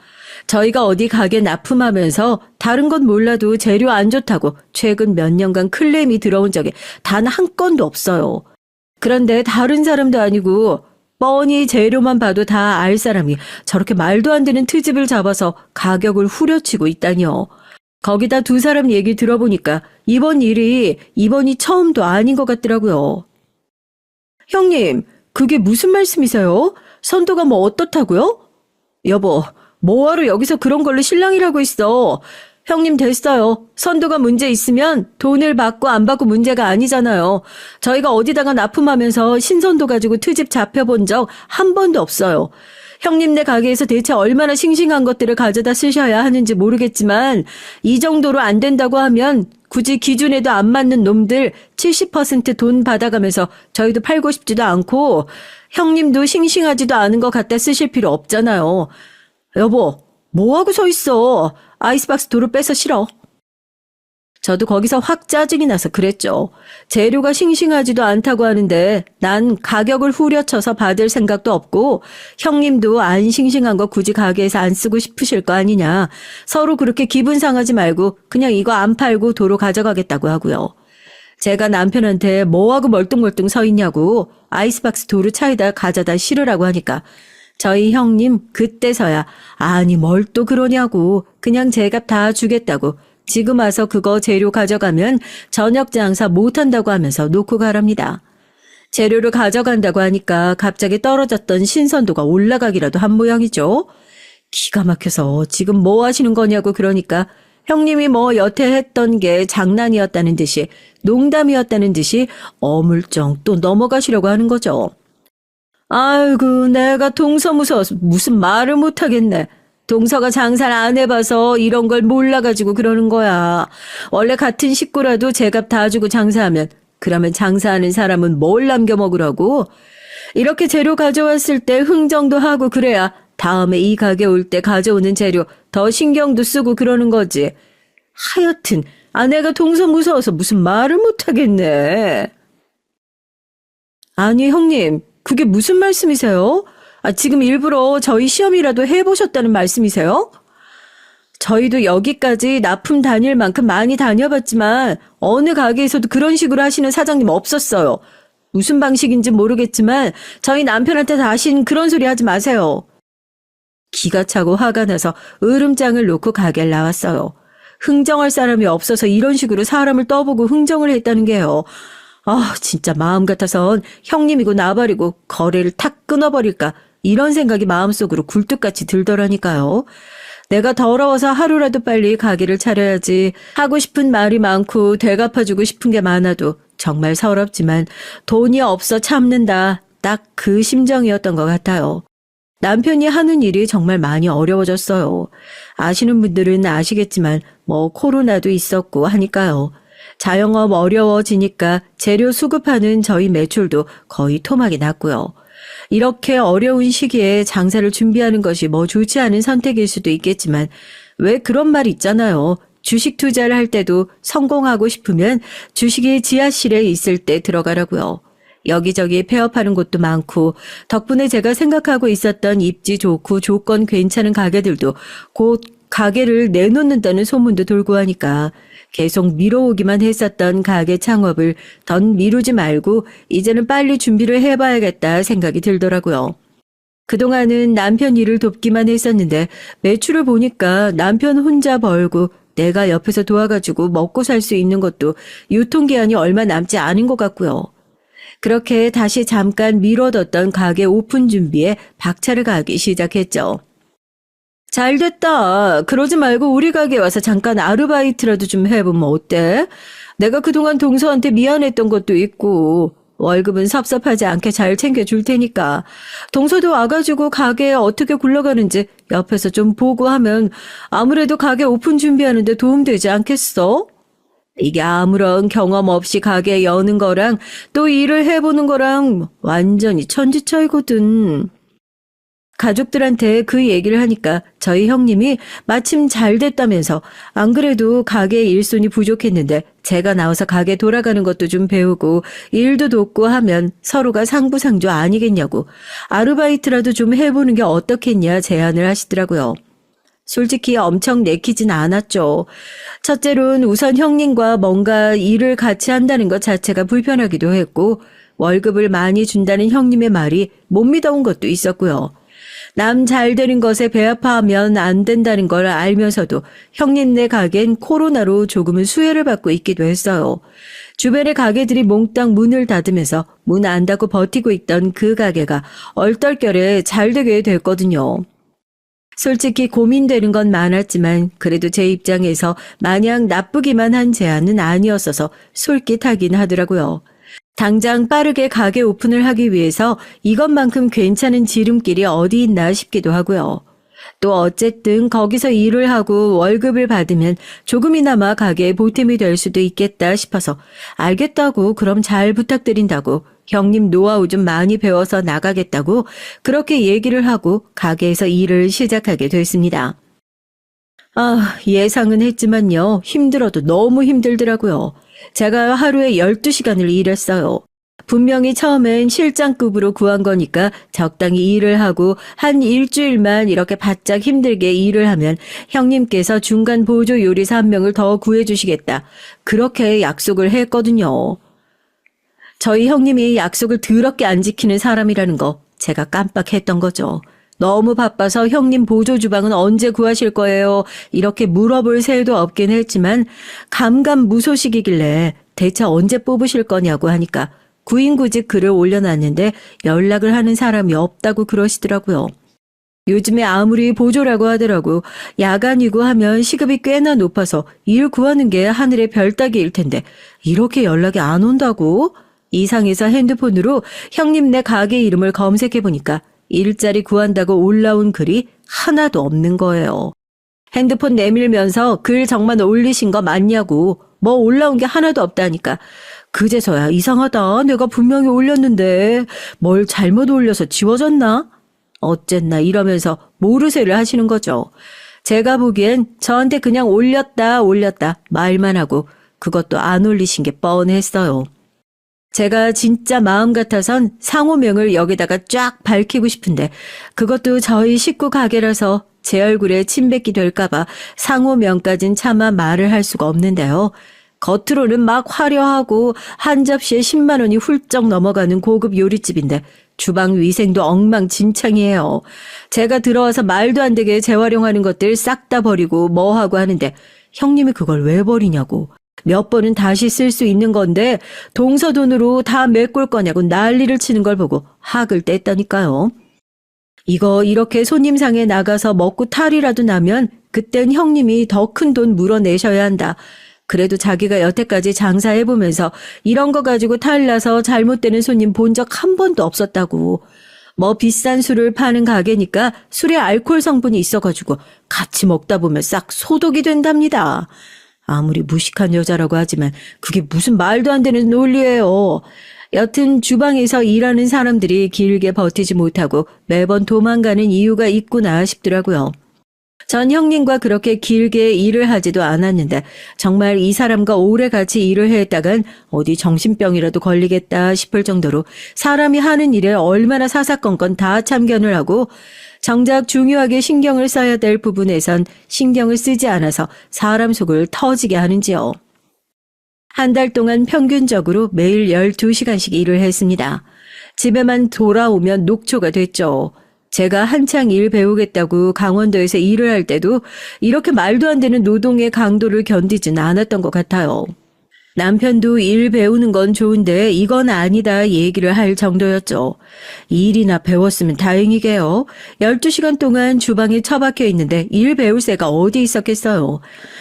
저희가 어디 가게 납품하면서 다른 건 몰라도 재료 안 좋다고 최근 몇 년간 클레임이 들어온 적이 단 한 건도 없어요. 그런데 다른 사람도 아니고 뻔히 재료만 봐도 다 알 사람이 저렇게 말도 안 되는 트집을 잡아서 가격을 후려치고 있다니요. 거기다 두 사람 얘기 들어보니까 이번 일이 이번이 처음도 아닌 것 같더라고요. 형님, 그게 무슨 말씀이세요? 선도가 뭐 어떻다고요? 여보, 뭐하러 여기서 그런 걸로 신랑이라고 있어. 형님 됐어요. 선도가 문제 있으면 돈을 받고 안 받고 문제가 아니잖아요. 저희가 어디다가 납품하면서 신선도 가지고 트집 잡혀본 적 한 번도 없어요. 형님네 가게에서 대체 얼마나 싱싱한 것들을 가져다 쓰셔야 하는지 모르겠지만 이 정도로 안 된다고 하면 굳이 기준에도 안 맞는 놈들 70%돈 받아가면서 저희도 팔고 싶지도 않고 형님도 싱싱하지도 않은 거 갖다 쓰실 필요 없잖아요. 여보, 뭐하고 서 있어? 아이스박스 도로 빼서 실어. 저도 거기서 확 짜증이 나서 그랬죠. 재료가 싱싱하지도 않다고 하는데 난 가격을 후려쳐서 받을 생각도 없고 형님도 안 싱싱한 거 굳이 가게에서 안 쓰고 싶으실 거 아니냐. 서로 그렇게 기분 상하지 말고 그냥 이거 안 팔고 도로 가져가겠다고 하고요. 제가 남편한테 뭐하고 멀뚱멀뚱 서 있냐고 아이스박스 도로 차에다 가져다 실으라고 하니까 저희 형님 그때서야 아니 뭘 또 그러냐고 그냥 제값 다 주겠다고 지금 와서 그거 재료 가져가면 저녁 장사 못한다고 하면서 놓고 가랍니다. 재료를 가져간다고 하니까 갑자기 떨어졌던 신선도가 올라가기라도 한 모양이죠. 기가 막혀서 지금 뭐 하시는 거냐고 그러니까 형님이 뭐 여태 했던 게 장난이었다는 듯이 농담이었다는 듯이 어물쩡 또 넘어가시려고 하는 거죠. 아이고 내가 동서 무서워서 무슨 말을 못하겠네. 동서가 장사를 안 해봐서 이런 걸 몰라가지고 그러는 거야. 원래 같은 식구라도 제값 다 주고 장사하면 그러면 장사하는 사람은 뭘 남겨 먹으라고? 이렇게 재료 가져왔을 때 흥정도 하고 그래야 다음에 이 가게 올 때 가져오는 재료 더 신경도 쓰고 그러는 거지. 하여튼 아내가 동서 무서워서 무슨 말을 못하겠네. 아니 형님 그게 무슨 말씀이세요? 지금 일부러 저희 시험이라도 해보셨다는 말씀이세요? 저희도 여기까지 납품 다닐 만큼 많이 다녀봤지만 어느 가게에서도 그런 식으로 하시는 사장님 없었어요. 무슨 방식인지 모르겠지만 저희 남편한테 다신 그런 소리 하지 마세요. 기가 차고 화가 나서 으름장을 놓고 가게를 나왔어요. 흥정할 사람이 없어서 이런 식으로 사람을 떠보고 흥정을 했다는 게요. 진짜 마음 같아선 형님이고 나발이고 거래를 탁 끊어버릴까 이런 생각이 마음속으로 굴뚝같이 들더라니까요. 내가 더러워서 하루라도 빨리 가게를 차려야지 하고 싶은 말이 많고 되갚아주고 싶은 게 많아도 정말 서럽지만 돈이 없어 참는다. 딱 그 심정이었던 것 같아요. 남편이 하는 일이 정말 많이 어려워졌어요. 아시는 분들은 아시겠지만 뭐 코로나도 있었고 하니까요. 자영업 어려워지니까 재료 수급하는 저희 매출도 거의 토막이 났고요. 이렇게 어려운 시기에 장사를 준비하는 것이 뭐 좋지 않은 선택일 수도 있겠지만 왜 그런 말 있잖아요. 주식 투자를 할 때도 성공하고 싶으면 주식이 지하실에 있을 때 들어가라고요. 여기저기 폐업하는 곳도 많고 덕분에 제가 생각하고 있었던 입지 좋고 조건 괜찮은 가게들도 곧 가게를 내놓는다는 소문도 돌고 하니까 계속 미뤄오기만 했었던 가게 창업을 더 미루지 말고 이제는 빨리 준비를 해봐야겠다 생각이 들더라고요. 그동안은 남편 일을 돕기만 했었는데 매출을 보니까 남편 혼자 벌고 내가 옆에서 도와가지고 먹고 살 수 있는 것도 유통기한이 얼마 남지 않은 것 같고요. 그렇게 다시 잠깐 미뤄뒀던 가게 오픈 준비에 박차를 가하기 시작했죠. 잘 됐다. 그러지 말고 우리 가게 와서 잠깐 아르바이트라도 좀 해보면 어때? 내가 그동안 동서한테 미안했던 것도 있고 월급은 섭섭하지 않게 잘 챙겨줄 테니까 동서도 와가지고 가게에 어떻게 굴러가는지 옆에서 좀 보고 하면 아무래도 가게 오픈 준비하는데 도움되지 않겠어? 이게 아무런 경험 없이 가게 여는 거랑 또 일을 해보는 거랑 완전히 천지 차이거든. 가족들한테 그 얘기를 하니까 저희 형님이 마침 잘 됐다면서 안 그래도 가게 일손이 부족했는데 제가 나와서 가게 돌아가는 것도 좀 배우고 일도 돕고 하면 서로가 상부상조 아니겠냐고 아르바이트라도 좀 해보는 게 어떻겠냐 제안을 하시더라고요. 솔직히 엄청 내키진 않았죠. 첫째로는 우선 형님과 뭔가 일을 같이 한다는 것 자체가 불편하기도 했고 월급을 많이 준다는 형님의 말이 못 믿어온 것도 있었고요. 남 잘 되는 것에 배아파하면 안 된다는 걸 알면서도 형님네 가게는 코로나로 조금은 수혜를 받고 있기도 했어요. 주변의 가게들이 몽땅 문을 닫으면서 문 안 닫고 버티고 있던 그 가게가 얼떨결에 잘 되게 됐거든요. 솔직히 고민되는 건 많았지만 그래도 제 입장에서 마냥 나쁘기만 한 제안은 아니었어서 솔깃하긴 하더라고요. 당장 빠르게 가게 오픈을 하기 위해서 이것만큼 괜찮은 지름길이 어디 있나 싶기도 하고요. 또 어쨌든 거기서 일을 하고 월급을 받으면 조금이나마 가게에 보탬이 될 수도 있겠다 싶어서 알겠다고 그럼 잘 부탁드린다고 형님 노하우 좀 많이 배워서 나가겠다고 그렇게 얘기를 하고 가게에서 일을 시작하게 됐습니다. 예상은 했지만요. 힘들어도 너무 힘들더라고요. 제가 하루에 12시간을 일했어요. 분명히 처음엔 실장급으로 구한 거니까 적당히 일을 하고 한 일주일만 이렇게 바짝 힘들게 일을 하면 형님께서 중간 보조 요리사 한 명을 더 구해주시겠다. 그렇게 약속을 했거든요. 저희 형님이 약속을 더럽게 안 지키는 사람이라는 거 제가 깜빡했던 거죠. 너무 바빠서 형님 보조 주방은 언제 구하실 거예요? 이렇게 물어볼 새도 없긴 했지만 감감무소식이길래 대체 언제 뽑으실 거냐고 하니까 구인구직 글을 올려놨는데 연락을 하는 사람이 없다고 그러시더라고요. 요즘에 아무리 보조라고 하더라고 야간이고 하면 시급이 꽤나 높아서 일 구하는 게 하늘의 별 따기일 텐데 이렇게 연락이 안 온다고? 이상해서 핸드폰으로 형님네 가게 이름을 검색해보니까 일자리 구한다고 올라온 글이 하나도 없는 거예요. 핸드폰 내밀면서 글 정말 올리신 거 맞냐고 뭐 올라온 게 하나도 없다니까 그제서야 이상하다 내가 분명히 올렸는데 뭘 잘못 올려서 지워졌나? 어쨌나 이러면서 모르쇠를 하시는 거죠. 제가 보기엔 저한테 그냥 올렸다 말만 하고 그것도 안 올리신 게 뻔했어요. 제가 진짜 마음 같아선 상호명을 여기다가 쫙 밝히고 싶은데 그것도 저희 식구 가게라서 제 얼굴에 침 뱉기 될까봐 상호명까진 차마 말을 할 수가 없는데요. 겉으로는 막 화려하고 한 접시에 10만 원이 훌쩍 넘어가는 고급 요리집인데 주방 위생도 엉망진창이에요. 제가 들어와서 말도 안 되게 재활용하는 것들 싹 다 버리고 뭐하고 하는데 형님이 그걸 왜 버리냐고. 몇 번은 다시 쓸 수 있는 건데 동서 돈으로 다 메꿀 거냐고 난리를 치는 걸 보고 학을 뗐다니까요. 이거 이렇게 손님상에 나가서 먹고 탈이라도 나면 그땐 형님이 더 큰 돈 물어내셔야 한다. 그래도 자기가 여태까지 장사해보면서 이런 거 가지고 탈나서 잘못되는 손님 본 적 한 번도 없었다고. 뭐 비싼 술을 파는 가게니까 술에 알코올 성분이 있어가지고 같이 먹다 보면 싹 소독이 된답니다. 아무리 무식한 여자라고 하지만 그게 무슨 말도 안 되는 논리예요. 여튼 주방에서 일하는 사람들이 길게 버티지 못하고 매번 도망가는 이유가 있구나 싶더라고요. 전 형님과 그렇게 길게 일을 하지도 않았는데 정말 이 사람과 오래 같이 일을 했다간 어디 정신병이라도 걸리겠다 싶을 정도로 사람이 하는 일에 얼마나 사사건건 다 참견을 하고 정작 중요하게 신경을 써야 될 부분에선 신경을 쓰지 않아서 사람 속을 터지게 하는지요. 한 달 동안 평균적으로 매일 12시간씩 일을 했습니다. 집에만 돌아오면 녹초가 됐죠. 제가 한창 일 배우겠다고 강원도에서 일을 할 때도 이렇게 말도 안 되는 노동의 강도를 견디진 않았던 것 같아요. 남편도 일 배우는 건 좋은데 이건 아니다 얘기를 할 정도였죠. 일이나 배웠으면 다행이게요. 12시간 동안 주방에 처박혀 있는데 일 배울 새가 어디 있었겠어요.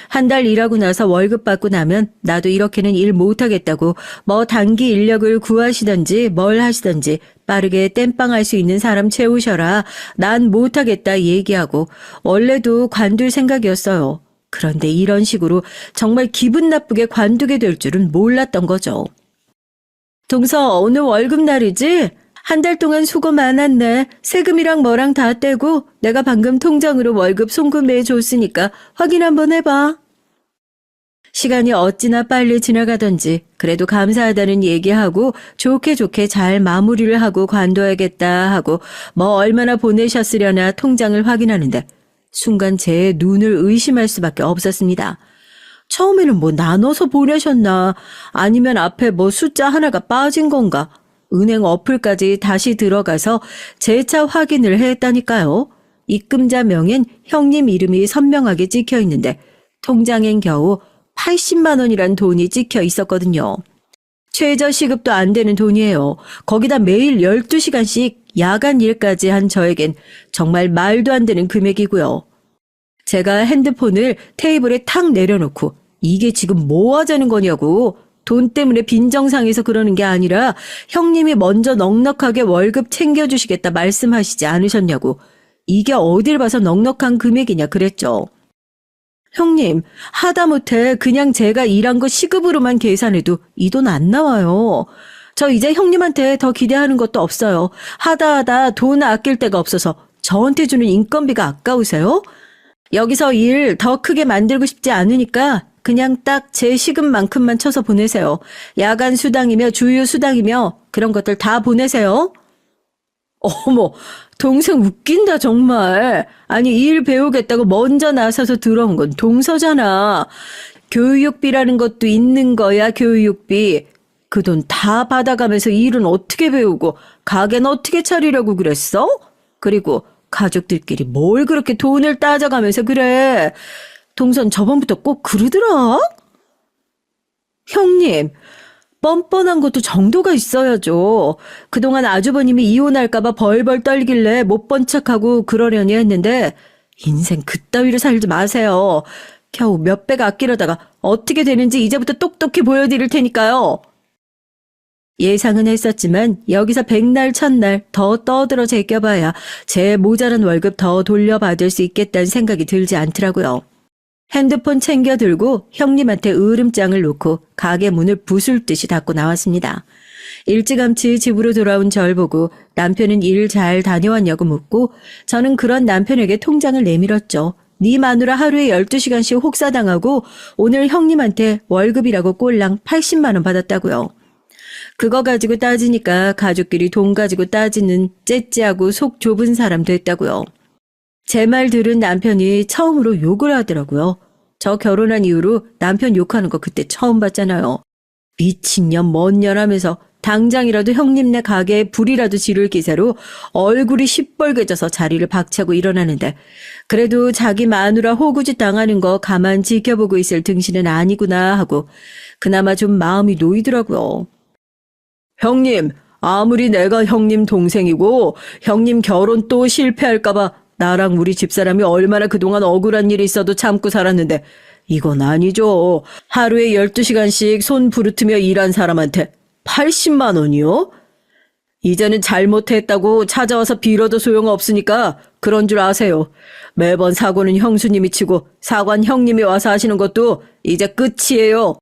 한 달 일하고 나서 월급 받고 나면 나도 이렇게는 일 못하겠다고 뭐 단기 인력을 구하시던지 뭘 하시던지 빠르게 땜빵할 수 있는 사람 채우셔라. 난 못하겠다 얘기하고 원래도 관둘 생각이었어요. 그런데 이런 식으로 정말 기분 나쁘게 관두게 될 줄은 몰랐던 거죠. 동서, 오늘 월급날이지? 한 달 동안 수고 많았네. 세금이랑 뭐랑 다 떼고 내가 방금 통장으로 월급 송금해 줬으니까 확인 한번 해봐. 시간이 어찌나 빨리 지나가던지 그래도 감사하다는 얘기하고 좋게 좋게 잘 마무리를 하고 관둬야겠다 하고 뭐 얼마나 보내셨으려나 통장을 확인하는데 순간 제 눈을 의심할 수밖에 없었습니다. 처음에는 뭐 나눠서 보내셨나 아니면 앞에 뭐 숫자 하나가 빠진 건가 은행 어플까지 다시 들어가서 재차 확인을 했다니까요. 입금자 명엔 형님 이름이 선명하게 찍혀 있는데 통장엔 겨우 80만 원이란 돈이 찍혀 있었거든요. 최저 시급도 안 되는 돈이에요. 거기다 매일 12시간씩 야간 일까지 한 저에겐 정말 말도 안 되는 금액이고요. 제가 핸드폰을 테이블에 탁 내려놓고 이게 지금 뭐 하자는 거냐고 돈 때문에 빈정상해서 그러는 게 아니라 형님이 먼저 넉넉하게 월급 챙겨주시겠다 말씀하시지 않으셨냐고 이게 어딜 봐서 넉넉한 금액이냐 그랬죠. 형님, 하다못해 그냥 제가 일한 거 시급으로만 계산해도 이 돈 안 나와요. 저 이제 형님한테 더 기대하는 것도 없어요. 하다 돈 아낄 데가 없어서 저한테 주는 인건비가 아까우세요? 여기서 일 더 크게 만들고 싶지 않으니까 그냥 딱 제 시급만큼만 쳐서 보내세요. 야간 수당이며 주유 수당이며 그런 것들 다 보내세요. 어머, 동생 웃긴다 정말. 아니 일 배우겠다고 먼저 나서서 들어온 건 동서잖아. 교육비라는 것도 있는 거야 교육비. 그 돈 다 받아가면서 일은 어떻게 배우고 가게는 어떻게 차리려고 그랬어? 그리고 가족들끼리 뭘 그렇게 돈을 따져가면서 그래. 동선 저번부터 꼭 그러더라. 형님, 뻔뻔한 것도 정도가 있어야죠. 그동안 아주버님이 이혼할까봐 벌벌 떨길래 못 본 척하고 그러려니 했는데 인생 그따위로 살지 마세요. 겨우 몇백 아끼려다가 어떻게 되는지 이제부터 똑똑히 보여드릴 테니까요. 예상은 했었지만 여기서 백날 첫날 더 떠들어 제껴봐야 제 모자란 월급 더 돌려받을 수 있겠다는 생각이 들지 않더라고요. 핸드폰 챙겨 들고 형님한테 으름장을 놓고 가게 문을 부술듯이 닫고 나왔습니다. 일찌감치 집으로 돌아온 절 보고 남편은 일 잘 다녀왔냐고 묻고 저는 그런 남편에게 통장을 내밀었죠. 네 마누라 하루에 12시간씩 혹사당하고 오늘 형님한테 월급이라고 꼴랑 80만 원 받았다고요. 그거 가지고 따지니까 가족끼리 돈 가지고 따지는 째째하고 속 좁은 사람 됐다고요. 제 말 들은 남편이 처음으로 욕을 하더라고요. 저 결혼한 이후로 남편 욕하는 거 그때 처음 봤잖아요. 미친년 뭔년 하면서 당장이라도 형님네 가게에 불이라도 지를 기세로 얼굴이 시뻘개져서 자리를 박차고 일어나는데 그래도 자기 마누라 호구짓 당하는 거 가만 지켜보고 있을 등신은 아니구나 하고 그나마 좀 마음이 놓이더라고요. 형님, 아무리 내가 형님 동생이고 형님 결혼 또 실패할까봐 나랑 우리 집사람이 얼마나 그동안 억울한 일이 있어도 참고 살았는데 이건 아니죠. 하루에 12시간씩 손 부르트며 일한 사람한테 80만 원이요? 이제는 잘못했다고 찾아와서 빌어도 소용없으니까 그런 줄 아세요. 매번 사고는 형수님이 치고 사관 형님이 와서 하시는 것도 이제 끝이에요.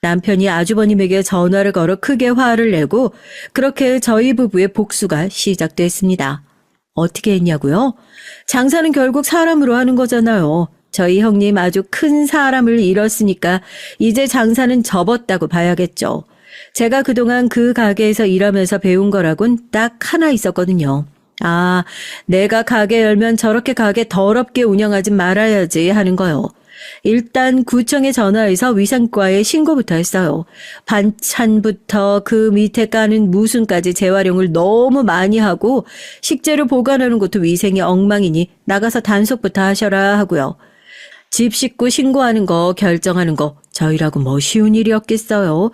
남편이 아주버님에게 전화를 걸어 크게 화를 내고 그렇게 저희 부부의 복수가 시작됐습니다. 어떻게 했냐고요? 장사는 결국 사람으로 하는 거잖아요. 저희 형님 아주 큰 사람을 잃었으니까 이제 장사는 접었다고 봐야겠죠. 제가 그동안 그 가게에서 일하면서 배운 거라곤 딱 하나 있었거든요. 아, 내가 가게 열면 저렇게 가게 더럽게 운영하지 말아야지 하는 거요. 일단 구청에 전화해서 위생과에 신고부터 했어요. 반찬부터 그 밑에 까는 무순까지 재활용을 너무 많이 하고 식재료 보관하는 것도 위생이 엉망이니 나가서 단속부터 하셔라 하고요. 집 식구 신고하는 거 결정하는 거 저희라고 뭐 쉬운 일이었겠어요.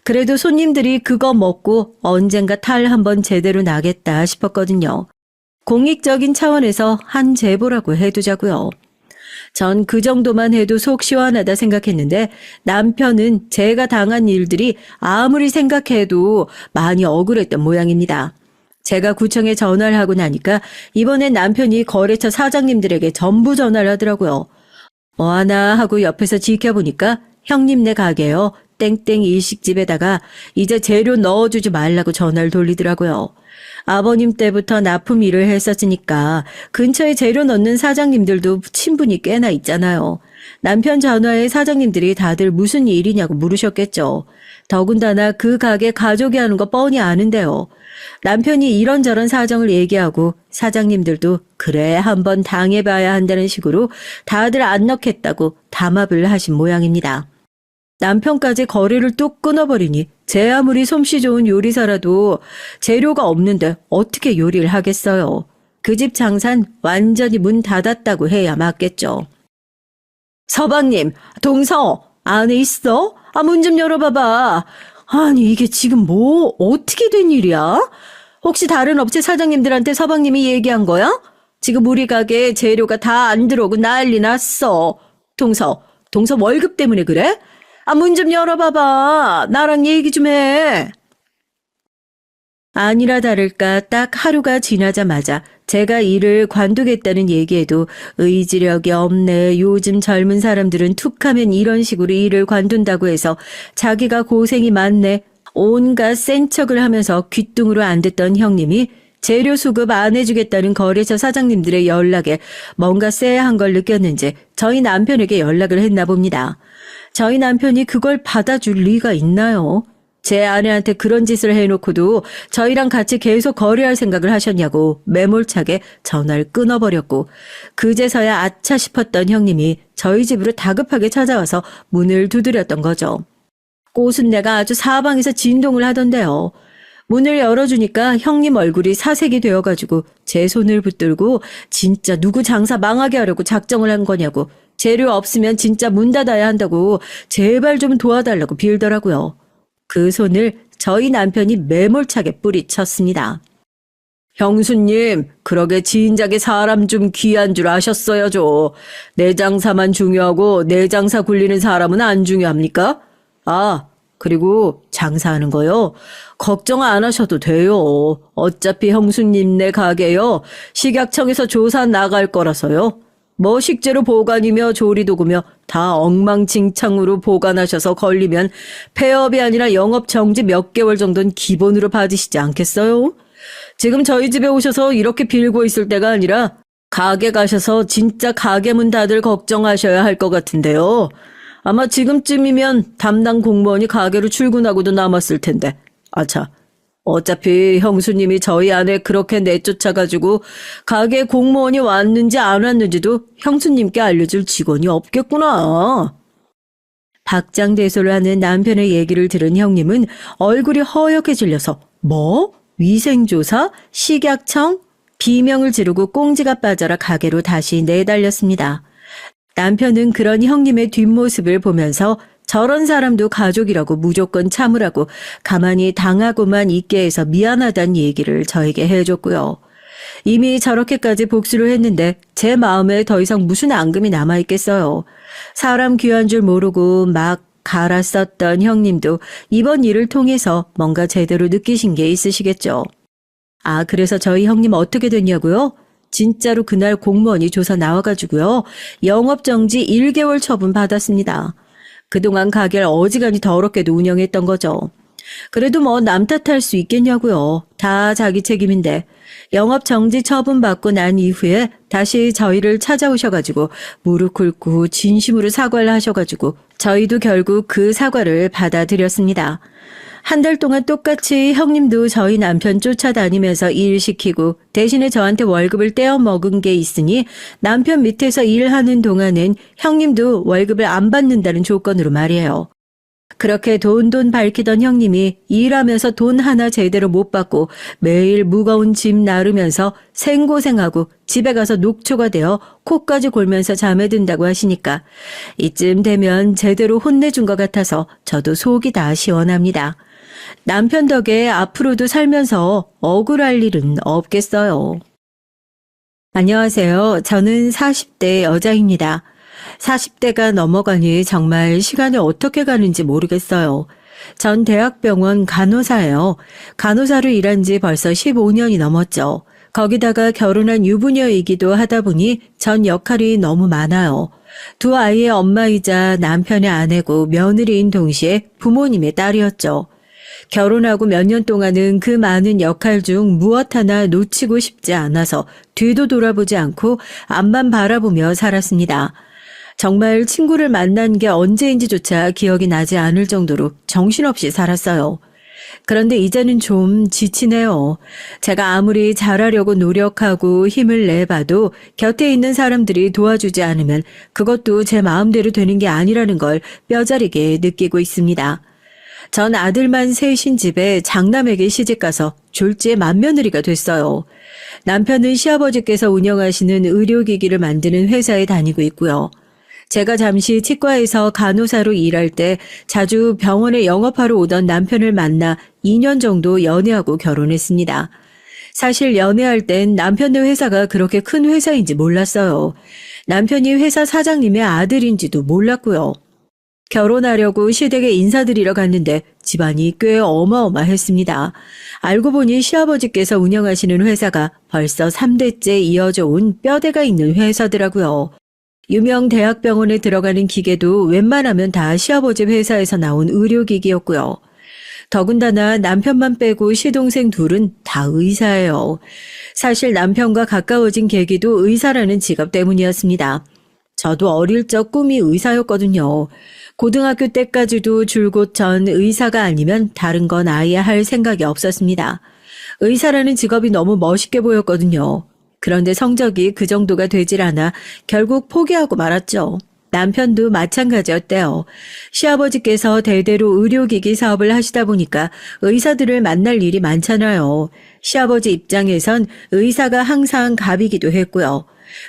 그래도 손님들이 그거 먹고 언젠가 탈 한번 제대로 나겠다 싶었거든요. 공익적인 차원에서 한 제보라고 해두자고요. 전 그 정도만 해도 속 시원하다 생각했는데 남편은 제가 당한 일들이 아무리 생각해도 많이 억울했던 모양입니다. 제가 구청에 전화를 하고 나니까 이번엔 남편이 거래처 사장님들에게 전부 전화를 하더라고요. 뭐하나 하고 옆에서 지켜보니까 형님네 가게요. 땡땡 일식집에다가 이제 재료 넣어주지 말라고 전화를 돌리더라고요. 아버님 때부터 납품 일을 했었으니까 근처에 재료 넣는 사장님들도 친분이 꽤나 있잖아요. 남편 전화에 사장님들이 다들 무슨 일이냐고 물으셨겠죠. 더군다나 그 가게 가족이 하는 거 뻔히 아는데요. 남편이 이런저런 사정을 얘기하고 사장님들도 그래 한번 당해봐야 한다는 식으로 다들 안 넣겠다고 담합을 하신 모양입니다. 남편까지 거래를 뚝 끊어버리니 제 아무리 솜씨 좋은 요리사라도 재료가 없는데 어떻게 요리를 하겠어요. 그 집 장산 완전히 문 닫았다고 해야 맞겠죠. 서방님, 동서 안에 있어? 문 좀 열어봐봐. 아니 이게 지금 뭐 어떻게 된 일이야? 혹시 다른 업체 사장님들한테 서방님이 얘기한 거야? 지금 우리 가게에 재료가 다 안 들어오고 난리 났어. 동서 월급 때문에 그래? 문 좀 열어봐봐. 나랑 얘기 좀 해. 아니라 다를까 딱 하루가 지나자마자 제가 일을 관두겠다는 얘기에도 의지력이 없네. 요즘 젊은 사람들은 툭하면 이런 식으로 일을 관둔다고 해서 자기가 고생이 많네. 온갖 센 척을 하면서 귓등으로 안 듣던 형님이 재료 수급 안 해주겠다는 거래처 사장님들의 연락에 뭔가 쎄한 걸 느꼈는지 저희 남편에게 연락을 했나 봅니다. 저희 남편이 그걸 받아줄 리가 있나요? 제 아내한테 그런 짓을 해놓고도 저희랑 같이 계속 거래할 생각을 하셨냐고 매몰차게 전화를 끊어버렸고 그제서야 아차 싶었던 형님이 저희 집으로 다급하게 찾아와서 문을 두드렸던 거죠. 꼬순내가 아주 사방에서 진동을 하던데요. 문을 열어주니까 형님 얼굴이 사색이 되어가지고 제 손을 붙들고 진짜 누구 장사 망하게 하려고 작정을 한 거냐고 재료 없으면 진짜 문 닫아야 한다고 제발 좀 도와달라고 빌더라고요. 그 손을 저희 남편이 매몰차게 뿌리쳤습니다. 형수님, 그러게 진작에 사람 좀 귀한 줄 아셨어야죠. 내 장사만 중요하고 내 장사 굴리는 사람은 안 중요합니까? 그리고 장사하는 거요? 걱정 안 하셔도 돼요. 어차피 형수님네 가게요. 식약청에서 조사 나갈 거라서요. 뭐 식재료 보관이며 조리도구며 다 엉망진창으로 보관하셔서 걸리면 폐업이 아니라 영업 정지 몇 개월 정도는 기본으로 받으시지 않겠어요? 지금 저희 집에 오셔서 이렇게 빌고 있을 때가 아니라 가게 가셔서 진짜 가게 문 닫을 걱정하셔야 할 것 같은데요. 아마 지금쯤이면 담당 공무원이 가게로 출근하고도 남았을 텐데. 어차피 형수님이 저희 아내 그렇게 내쫓아가지고 가게 공무원이 왔는지 안 왔는지도 형수님께 알려줄 직원이 없겠구나. 박장대소를 하는 남편의 얘기를 들은 형님은 얼굴이 허옇게 질려서 뭐? 위생조사? 식약청? 비명을 지르고 꽁지가 빠져라 가게로 다시 내달렸습니다. 남편은 그런 형님의 뒷모습을 보면서 저런 사람도 가족이라고 무조건 참으라고 가만히 당하고만 있게 해서 미안하다는 얘기를 저에게 해줬고요. 이미 저렇게까지 복수를 했는데 제 마음에 더 이상 무슨 앙금이 남아있겠어요. 사람 귀한 줄 모르고 막 갈았었던 형님도 이번 일을 통해서 뭔가 제대로 느끼신 게 있으시겠죠. 그래서 저희 형님 어떻게 됐냐고요? 진짜로 그날 공무원이 조사 나와가지고요. 영업정지 1개월 처분 받았습니다. 그동안 가게를 어지간히 더럽게도 운영했던 거죠. 그래도 뭐 남 탓할 수 있겠냐고요. 다 자기 책임인데 영업 정지 처분받고 난 이후에 다시 저희를 찾아오셔가지고 무릎 꿇고 진심으로 사과를 하셔가지고 저희도 결국 그 사과를 받아들였습니다. 한 달 동안 똑같이 형님도 저희 남편 쫓아다니면서 일 시키고 대신에 저한테 월급을 떼어 먹은 게 있으니 남편 밑에서 일하는 동안엔 형님도 월급을 안 받는다는 조건으로 말이에요. 그렇게 돈 밝히던 형님이 일하면서 돈 하나 제대로 못 받고 매일 무거운 짐 나르면서 생고생하고 집에 가서 녹초가 되어 코까지 골면서 잠에 든다고 하시니까 이쯤 되면 제대로 혼내준 것 같아서 저도 속이 다 시원합니다. 남편 덕에 앞으로도 살면서 억울할 일은 없겠어요. 안녕하세요. 저는 40대 여자입니다. 40대가 넘어가니 정말 시간이 어떻게 가는지 모르겠어요. 전 대학병원 간호사예요. 간호사로 일한 지 벌써 15년이 넘었죠. 거기다가 결혼한 유부녀이기도 하다 보니 전 역할이 너무 많아요. 두 아이의 엄마이자 남편의 아내고 며느리인 동시에 부모님의 딸이었죠. 결혼하고 몇 년 동안은 그 많은 역할 중 무엇 하나 놓치고 싶지 않아서 뒤도 돌아보지 않고 앞만 바라보며 살았습니다. 정말 친구를 만난 게 언제인지조차 기억이 나지 않을 정도로 정신없이 살았어요. 그런데 이제는 좀 지치네요. 제가 아무리 잘하려고 노력하고 힘을 내봐도 곁에 있는 사람들이 도와주지 않으면 그것도 제 마음대로 되는 게 아니라는 걸 뼈저리게 느끼고 있습니다. 전 아들만 셋인 집에 장남에게 시집가서 졸지에 맏며느리가 됐어요. 남편은 시아버지께서 운영하시는 의료기기를 만드는 회사에 다니고 있고요. 제가 잠시 치과에서 간호사로 일할 때 자주 병원에 영업하러 오던 남편을 만나 2년 정도 연애하고 결혼했습니다. 사실 연애할 땐 남편네 회사가 그렇게 큰 회사인지 몰랐어요. 남편이 회사 사장님의 아들인지도 몰랐고요. 결혼하려고 시댁에 인사드리러 갔는데 집안이 꽤 어마어마했습니다. 알고 보니 시아버지께서 운영하시는 회사가 벌써 3대째 이어져 온 뼈대가 있는 회사더라고요. 유명 대학병원에 들어가는 기계도 웬만하면 다 시아버지 회사에서 나온 의료기기였고요. 더군다나 남편만 빼고 시동생 둘은 다 의사예요. 사실 남편과 가까워진 계기도 의사라는 직업 때문이었습니다. 저도 어릴 적 꿈이 의사였거든요. 고등학교 때까지도 줄곧 전 의사가 아니면 다른 건 아예 할 생각이 없었습니다. 의사라는 직업이 너무 멋있게 보였거든요. 그런데 성적이 그 정도가 되질 않아 결국 포기하고 말았죠. 남편도 마찬가지였대요. 시아버지께서 대대로 의료기기 사업을 하시다 보니까 의사들을 만날 일이 많잖아요. 시아버지 입장에선 의사가 항상 갑이기도 했고요.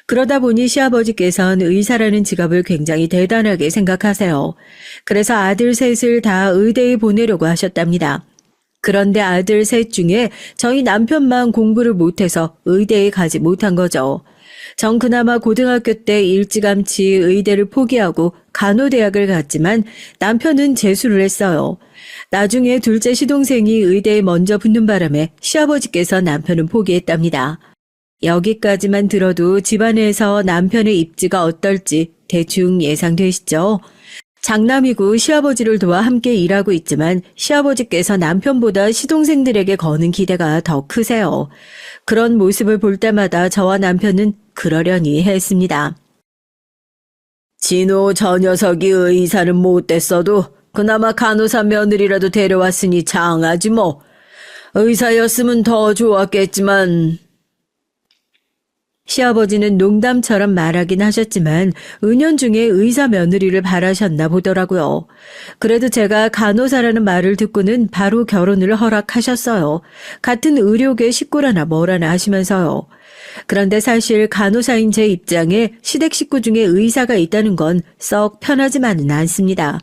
그러다 보니 시아버지께선 의사라는 직업을 굉장히 대단하게 생각하세요. 그래서 아들 셋을 다 의대에 보내려고 하셨답니다. 그런데 아들 셋 중에 저희 남편만 공부를 못해서 의대에 가지 못한 거죠. 전 그나마 고등학교 때 일찌감치 의대를 포기하고 간호대학을 갔지만 남편은 재수를 했어요. 나중에 둘째 시동생이 의대에 먼저 붙는 바람에 시아버지께서 남편은 포기했답니다. 여기까지만 들어도 집안에서 남편의 입지가 어떨지 대충 예상되시죠? 장남이고 시아버지를 도와 함께 일하고 있지만 시아버지께서 남편보다 시동생들에게 거는 기대가 더 크세요. 그런 모습을 볼 때마다 저와 남편은 그러려니 했습니다. 진호 저 녀석이 의사는 못됐어도 그나마 간호사 며느리라도 데려왔으니 장하지 뭐. 의사였으면 더 좋았겠지만... 시아버지는 농담처럼 말하긴 하셨지만 은연중에 의사 며느리를 바라셨나 보더라고요. 그래도 제가 간호사라는 말을 듣고는 바로 결혼을 허락하셨어요. 같은 의료계 식구라나 뭐라나 하시면서요. 그런데 사실 간호사인 제 입장에 시댁 식구 중에 의사가 있다는 건 썩 편하지만은 않습니다.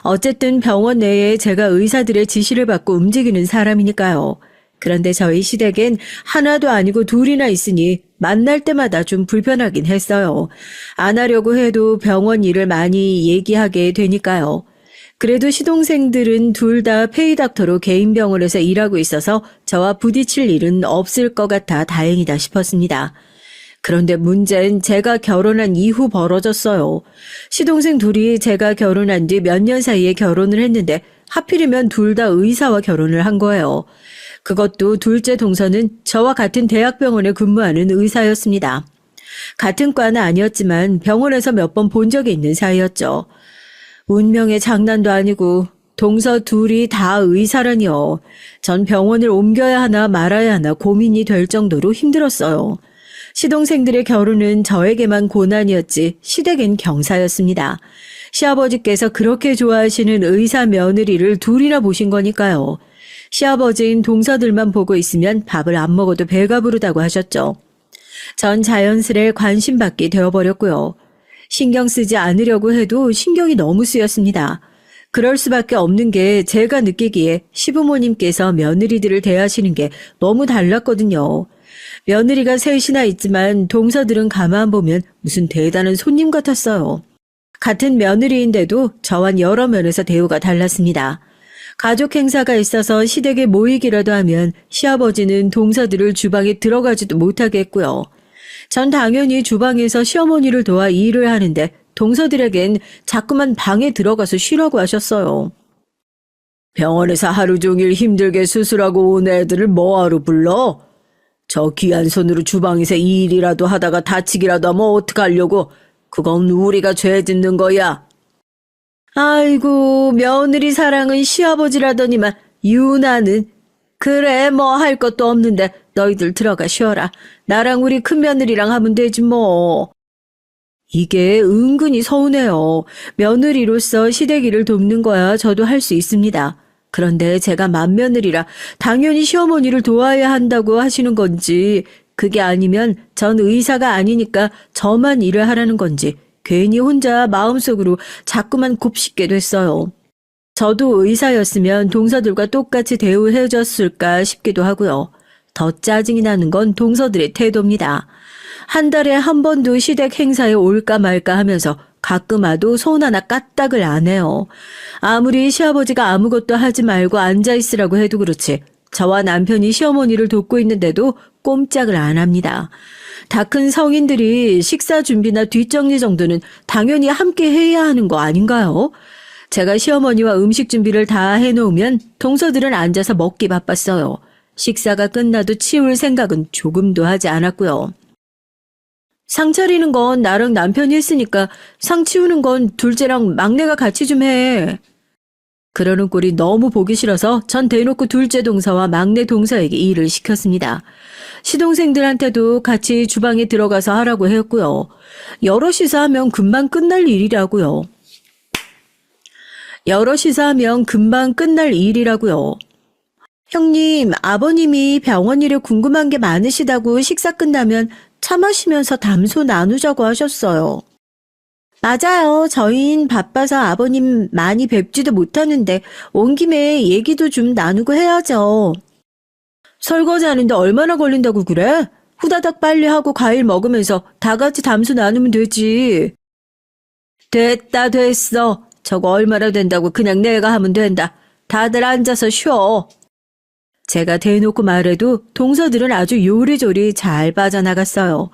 어쨌든 병원 내에 제가 의사들의 지시를 받고 움직이는 사람이니까요. 그런데 저희 시댁엔 하나도 아니고 둘이나 있으니 만날 때마다 좀 불편하긴 했어요. 안 하려고 해도 병원 일을 많이 얘기하게 되니까요. 그래도 시동생들은 둘 다 페이닥터로 개인 병원에서 일하고 있어서 저와 부딪힐 일은 없을 것 같아 다행이다 싶었습니다. 그런데 문제는 제가 결혼한 이후 벌어졌어요. 시동생 둘이 제가 결혼한 뒤 몇 년 사이에 결혼을 했는데 하필이면 둘 다 의사와 결혼을 한 거예요. 그것도 둘째 동서는 저와 같은 대학병원에 근무하는 의사였습니다. 같은 과는 아니었지만 병원에서 몇 번 본 적이 있는 사이였죠. 운명의 장난도 아니고 동서 둘이 다 의사라니요. 전 병원을 옮겨야 하나 말아야 하나 고민이 될 정도로 힘들었어요. 시동생들의 결혼은 저에게만 고난이었지 시댁엔 경사였습니다. 시아버지께서 그렇게 좋아하시는 의사 며느리를 둘이나 보신 거니까요. 시아버지인 동서들만 보고 있으면 밥을 안 먹어도 배가 부르다고 하셨죠. 전 자연스레 관심받게 되어버렸고요. 신경 쓰지 않으려고 해도 신경이 너무 쓰였습니다. 그럴 수밖에 없는 게 제가 느끼기에 시부모님께서 며느리들을 대하시는 게 너무 달랐거든요. 며느리가 셋이나 있지만 동서들은 가만 보면 무슨 대단한 손님 같았어요. 같은 며느리인데도 저와 여러 면에서 대우가 달랐습니다. 가족 행사가 있어서 시댁에 모이기라도 하면 시아버지는 동서들을 주방에 들어가지도 못하게 했고요. 전 당연히 주방에서 시어머니를 도와 일을 하는데 동서들에겐 자꾸만 방에 들어가서 쉬라고 하셨어요. 병원에서 하루 종일 힘들게 수술하고 온 애들을 뭐하러 불러? 저 귀한 손으로 주방에서 일이라도 하다가 다치기라도 하면 어떡하려고? 그건 우리가 죄 짓는 거야. 아이고, 며느리 사랑은 시아버지라더니만 유나는 그래 뭐 할 것도 없는데 너희들 들어가 쉬어라. 나랑 우리 큰며느리랑 하면 되지 뭐. 이게 은근히 서운해요. 며느리로서 시댁일을 돕는 거야 저도 할 수 있습니다. 그런데 제가 맏며느리라 당연히 시어머니를 도와야 한다고 하시는 건지 그게 아니면 전 의사가 아니니까 저만 일을 하라는 건지 괜히 혼자 마음속으로 자꾸만 곱씹게 됐어요. 저도 의사였으면 동서들과 똑같이 대우해줬을까 싶기도 하고요. 더 짜증이 나는 건 동서들의 태도입니다. 한 달에 한 번도 시댁 행사에 올까 말까 하면서 가끔 와도 손 하나 까딱을 안 해요. 아무리 시아버지가 아무것도 하지 말고 앉아있으라고 해도 그렇지 저와 남편이 시어머니를 돕고 있는데도 꼼짝을 안 합니다. 다 큰 성인들이 식사 준비나 뒷정리 정도는 당연히 함께 해야 하는 거 아닌가요? 제가 시어머니와 음식 준비를 다 해놓으면 동서들은 앉아서 먹기 바빴어요. 식사가 끝나도 치울 생각은 조금도 하지 않았고요. 상 차리는 건 나랑 남편이 했으니까 상 치우는 건 둘째랑 막내가 같이 좀 해. 그러는 꼴이 너무 보기 싫어서 전 대놓고 둘째 동서와 막내 동서에게 일을 시켰습니다. 시동생들한테도 같이 주방에 들어가서 하라고 했고요. 여럿이서 하면 금방 끝날 일이라고요. 형님, 아버님이 병원 일에 궁금한 게 많으시다고 식사 끝나면 차 마시면서 담소 나누자고 하셨어요. 맞아요. 저희는 바빠서 아버님 많이 뵙지도 못하는데 온 김에 얘기도 좀 나누고 해야죠. 설거지 하는데 얼마나 걸린다고 그래? 후다닥 빨리 하고 과일 먹으면서 다 같이 담소 나누면 되지. 됐어. 저거 얼마나 된다고 그냥 내가 하면 된다. 다들 앉아서 쉬어. 제가 대놓고 말해도 동서들은 아주 요리조리 잘 빠져나갔어요.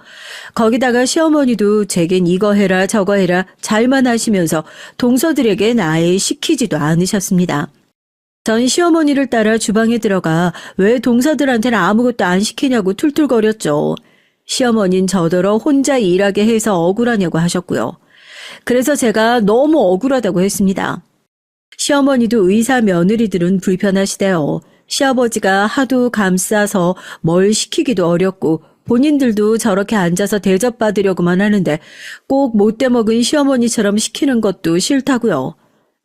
거기다가 시어머니도 제겐 이거 해라 저거 해라 잘만 하시면서 동서들에겐 아예 시키지도 않으셨습니다. 전 시어머니를 따라 주방에 들어가 왜 동서들한테는 아무것도 안 시키냐고 툴툴거렸죠. 시어머니는 저더러 혼자 일하게 해서 억울하냐고 하셨고요. 그래서 제가 너무 억울하다고 했습니다. 시어머니도 의사 며느리들은 불편하시대요. 시아버지가 하도 감싸서 뭘 시키기도 어렵고 본인들도 저렇게 앉아서 대접받으려고만 하는데 꼭 못돼 먹은 시어머니처럼 시키는 것도 싫다고요.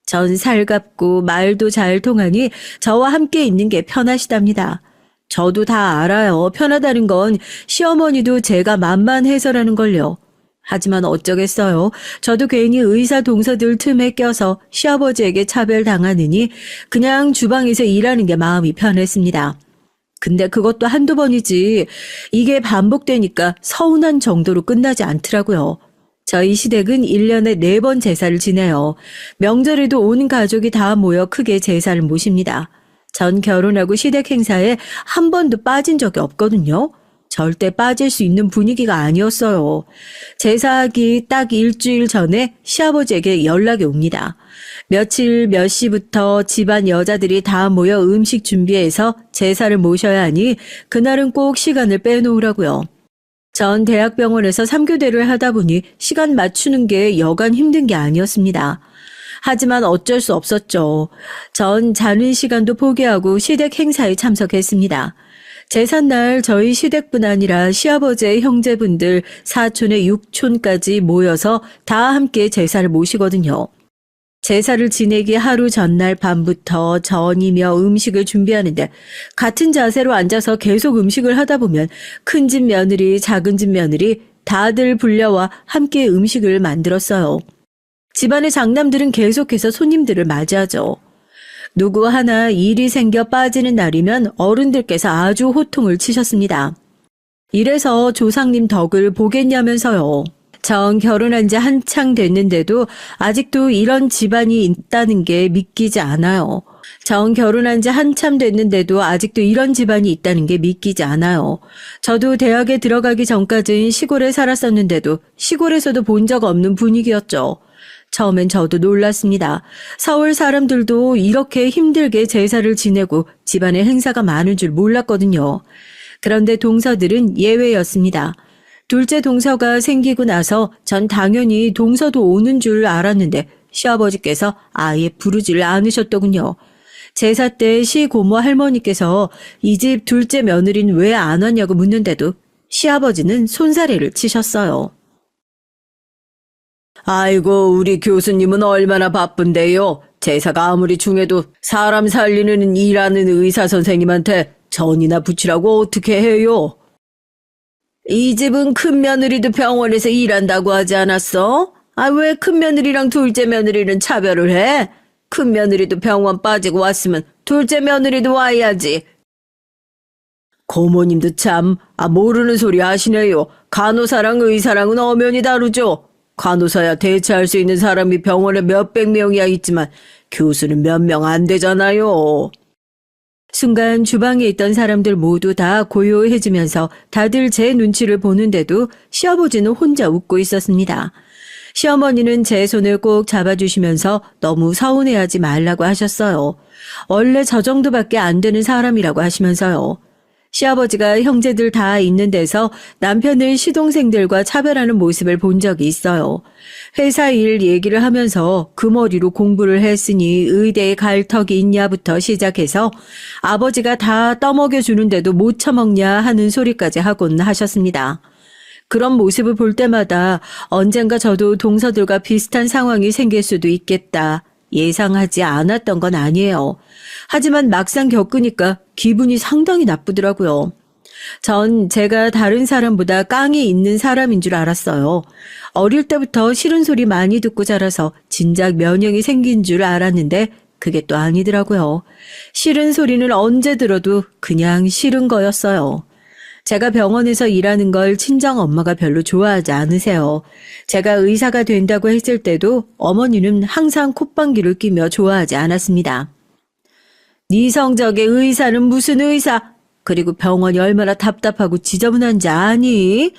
전 살갑고 말도 잘 통하니 저와 함께 있는 게 편하시답니다. 저도 다 알아요. 편하다는 건 시어머니도 제가 만만해서라는 걸요. 하지만 어쩌겠어요. 저도 괜히 의사 동서들 틈에 껴서 시아버지에게 차별당하느니 그냥 주방에서 일하는 게 마음이 편했습니다. 근데 그것도 한두 번이지 이게 반복되니까 서운한 정도로 끝나지 않더라고요. 저희 시댁은 1년에 4번 제사를 지내요. 명절에도 온 가족이 다 모여 크게 제사를 모십니다. 전 결혼하고 시댁 행사에 한 번도 빠진 적이 없거든요. 절대 빠질 수 있는 분위기가 아니었어요. 제사하기 딱 일주일 전에 시아버지에게 연락이 옵니다. 며칠 몇 시부터 집안 여자들이 다 모여 음식 준비해서 제사를 모셔야 하니 그날은 꼭 시간을 빼놓으라고요. 전 대학병원에서 3교대를 하다 보니 시간 맞추는 게 여간 힘든 게 아니었습니다. 하지만 어쩔 수 없었죠. 전 자는 시간도 포기하고 시댁 행사에 참석했습니다. 제삿날 저희 시댁뿐 아니라 시아버지의 형제분들, 사촌의 육촌까지 모여서 다 함께 제사를 모시거든요. 제사를 지내기 하루 전날 밤부터 전이며 음식을 준비하는데 같은 자세로 앉아서 계속 음식을 하다 보면 큰 집 며느리, 작은 집 며느리 다들 불려와 함께 음식을 만들었어요. 집안의 장남들은 계속해서 손님들을 맞이하죠. 누구 하나 일이 생겨 빠지는 날이면 어른들께서 아주 호통을 치셨습니다. 이래서 조상님 덕을 보겠냐면서요. 전 결혼한 지 한창 됐는데도 아직도 이런 집안이 있다는 게 믿기지 않아요. 전 결혼한 지 한참 됐는데도 아직도 이런 집안이 있다는 게 믿기지 않아요. 저도 대학에 들어가기 전까진 시골에 살았었는데도 시골에서도 본 적 없는 분위기였죠. 처음엔 저도 놀랐습니다. 서울 사람들도 이렇게 힘들게 제사를 지내고 집안에 행사가 많은 줄 몰랐거든요. 그런데 동서들은 예외였습니다. 둘째 동서가 생기고 나서 전 당연히 동서도 오는 줄 알았는데 시아버지께서 아예 부르질 않으셨더군요. 제사 때 시고모 할머니께서 이 집 둘째 며느리는 왜 안 왔냐고 묻는데도 시아버지는 손사래를 치셨어요. 아이고, 우리 교수님은 얼마나 바쁜데요. 제사가 아무리 중해도 사람 살리는 일하는 의사 선생님한테 전이나 붙이라고 어떻게 해요? 이 집은 큰 며느리도 병원에서 일한다고 하지 않았어? 아, 왜 큰 며느리랑 둘째 며느리는 차별을 해? 큰 며느리도 병원 빠지고 왔으면 둘째 며느리도 와야지. 고모님도 참, 모르는 소리 하시네요. 간호사랑 의사랑은 엄연히 다르죠. 간호사야 대체할 수 있는 사람이 병원에 몇백 명이야 있지만 교수는 몇 명 안 되잖아요. 순간 주방에 있던 사람들 모두 다 고요해지면서 다들 제 눈치를 보는데도 시아버지는 혼자 웃고 있었습니다. 시어머니는 제 손을 꼭 잡아주시면서 너무 서운해하지 말라고 하셨어요. 원래 저 정도밖에 안 되는 사람이라고 하시면서요. 시아버지가 형제들 다 있는 데서 남편을 시동생들과 차별하는 모습을 본 적이 있어요. 회사 일 얘기를 하면서 그 머리로 공부를 했으니 의대에 갈 턱이 있냐부터 시작해서 아버지가 다 떠먹여주는데도 못 처먹냐 하는 소리까지 하곤 하셨습니다. 그런 모습을 볼 때마다 언젠가 저도 동서들과 비슷한 상황이 생길 수도 있겠다. 예상하지 않았던 건 아니에요. 하지만 막상 겪으니까 기분이 상당히 나쁘더라고요. 전 제가 다른 사람보다 깡이 있는 사람인 줄 알았어요. 어릴 때부터 싫은 소리 많이 듣고 자라서 진작 면역이 생긴 줄 알았는데 그게 또 아니더라고요. 싫은 소리는 언제 들어도 그냥 싫은 거였어요. 제가 병원에서 일하는 걸 친정 엄마가 별로 좋아하지 않으세요. 제가 의사가 된다고 했을 때도 어머니는 항상 콧방귀를 뀌며 좋아하지 않았습니다. 네 성적의 의사는 무슨 의사? 그리고 병원이 얼마나 답답하고 지저분한지 아니?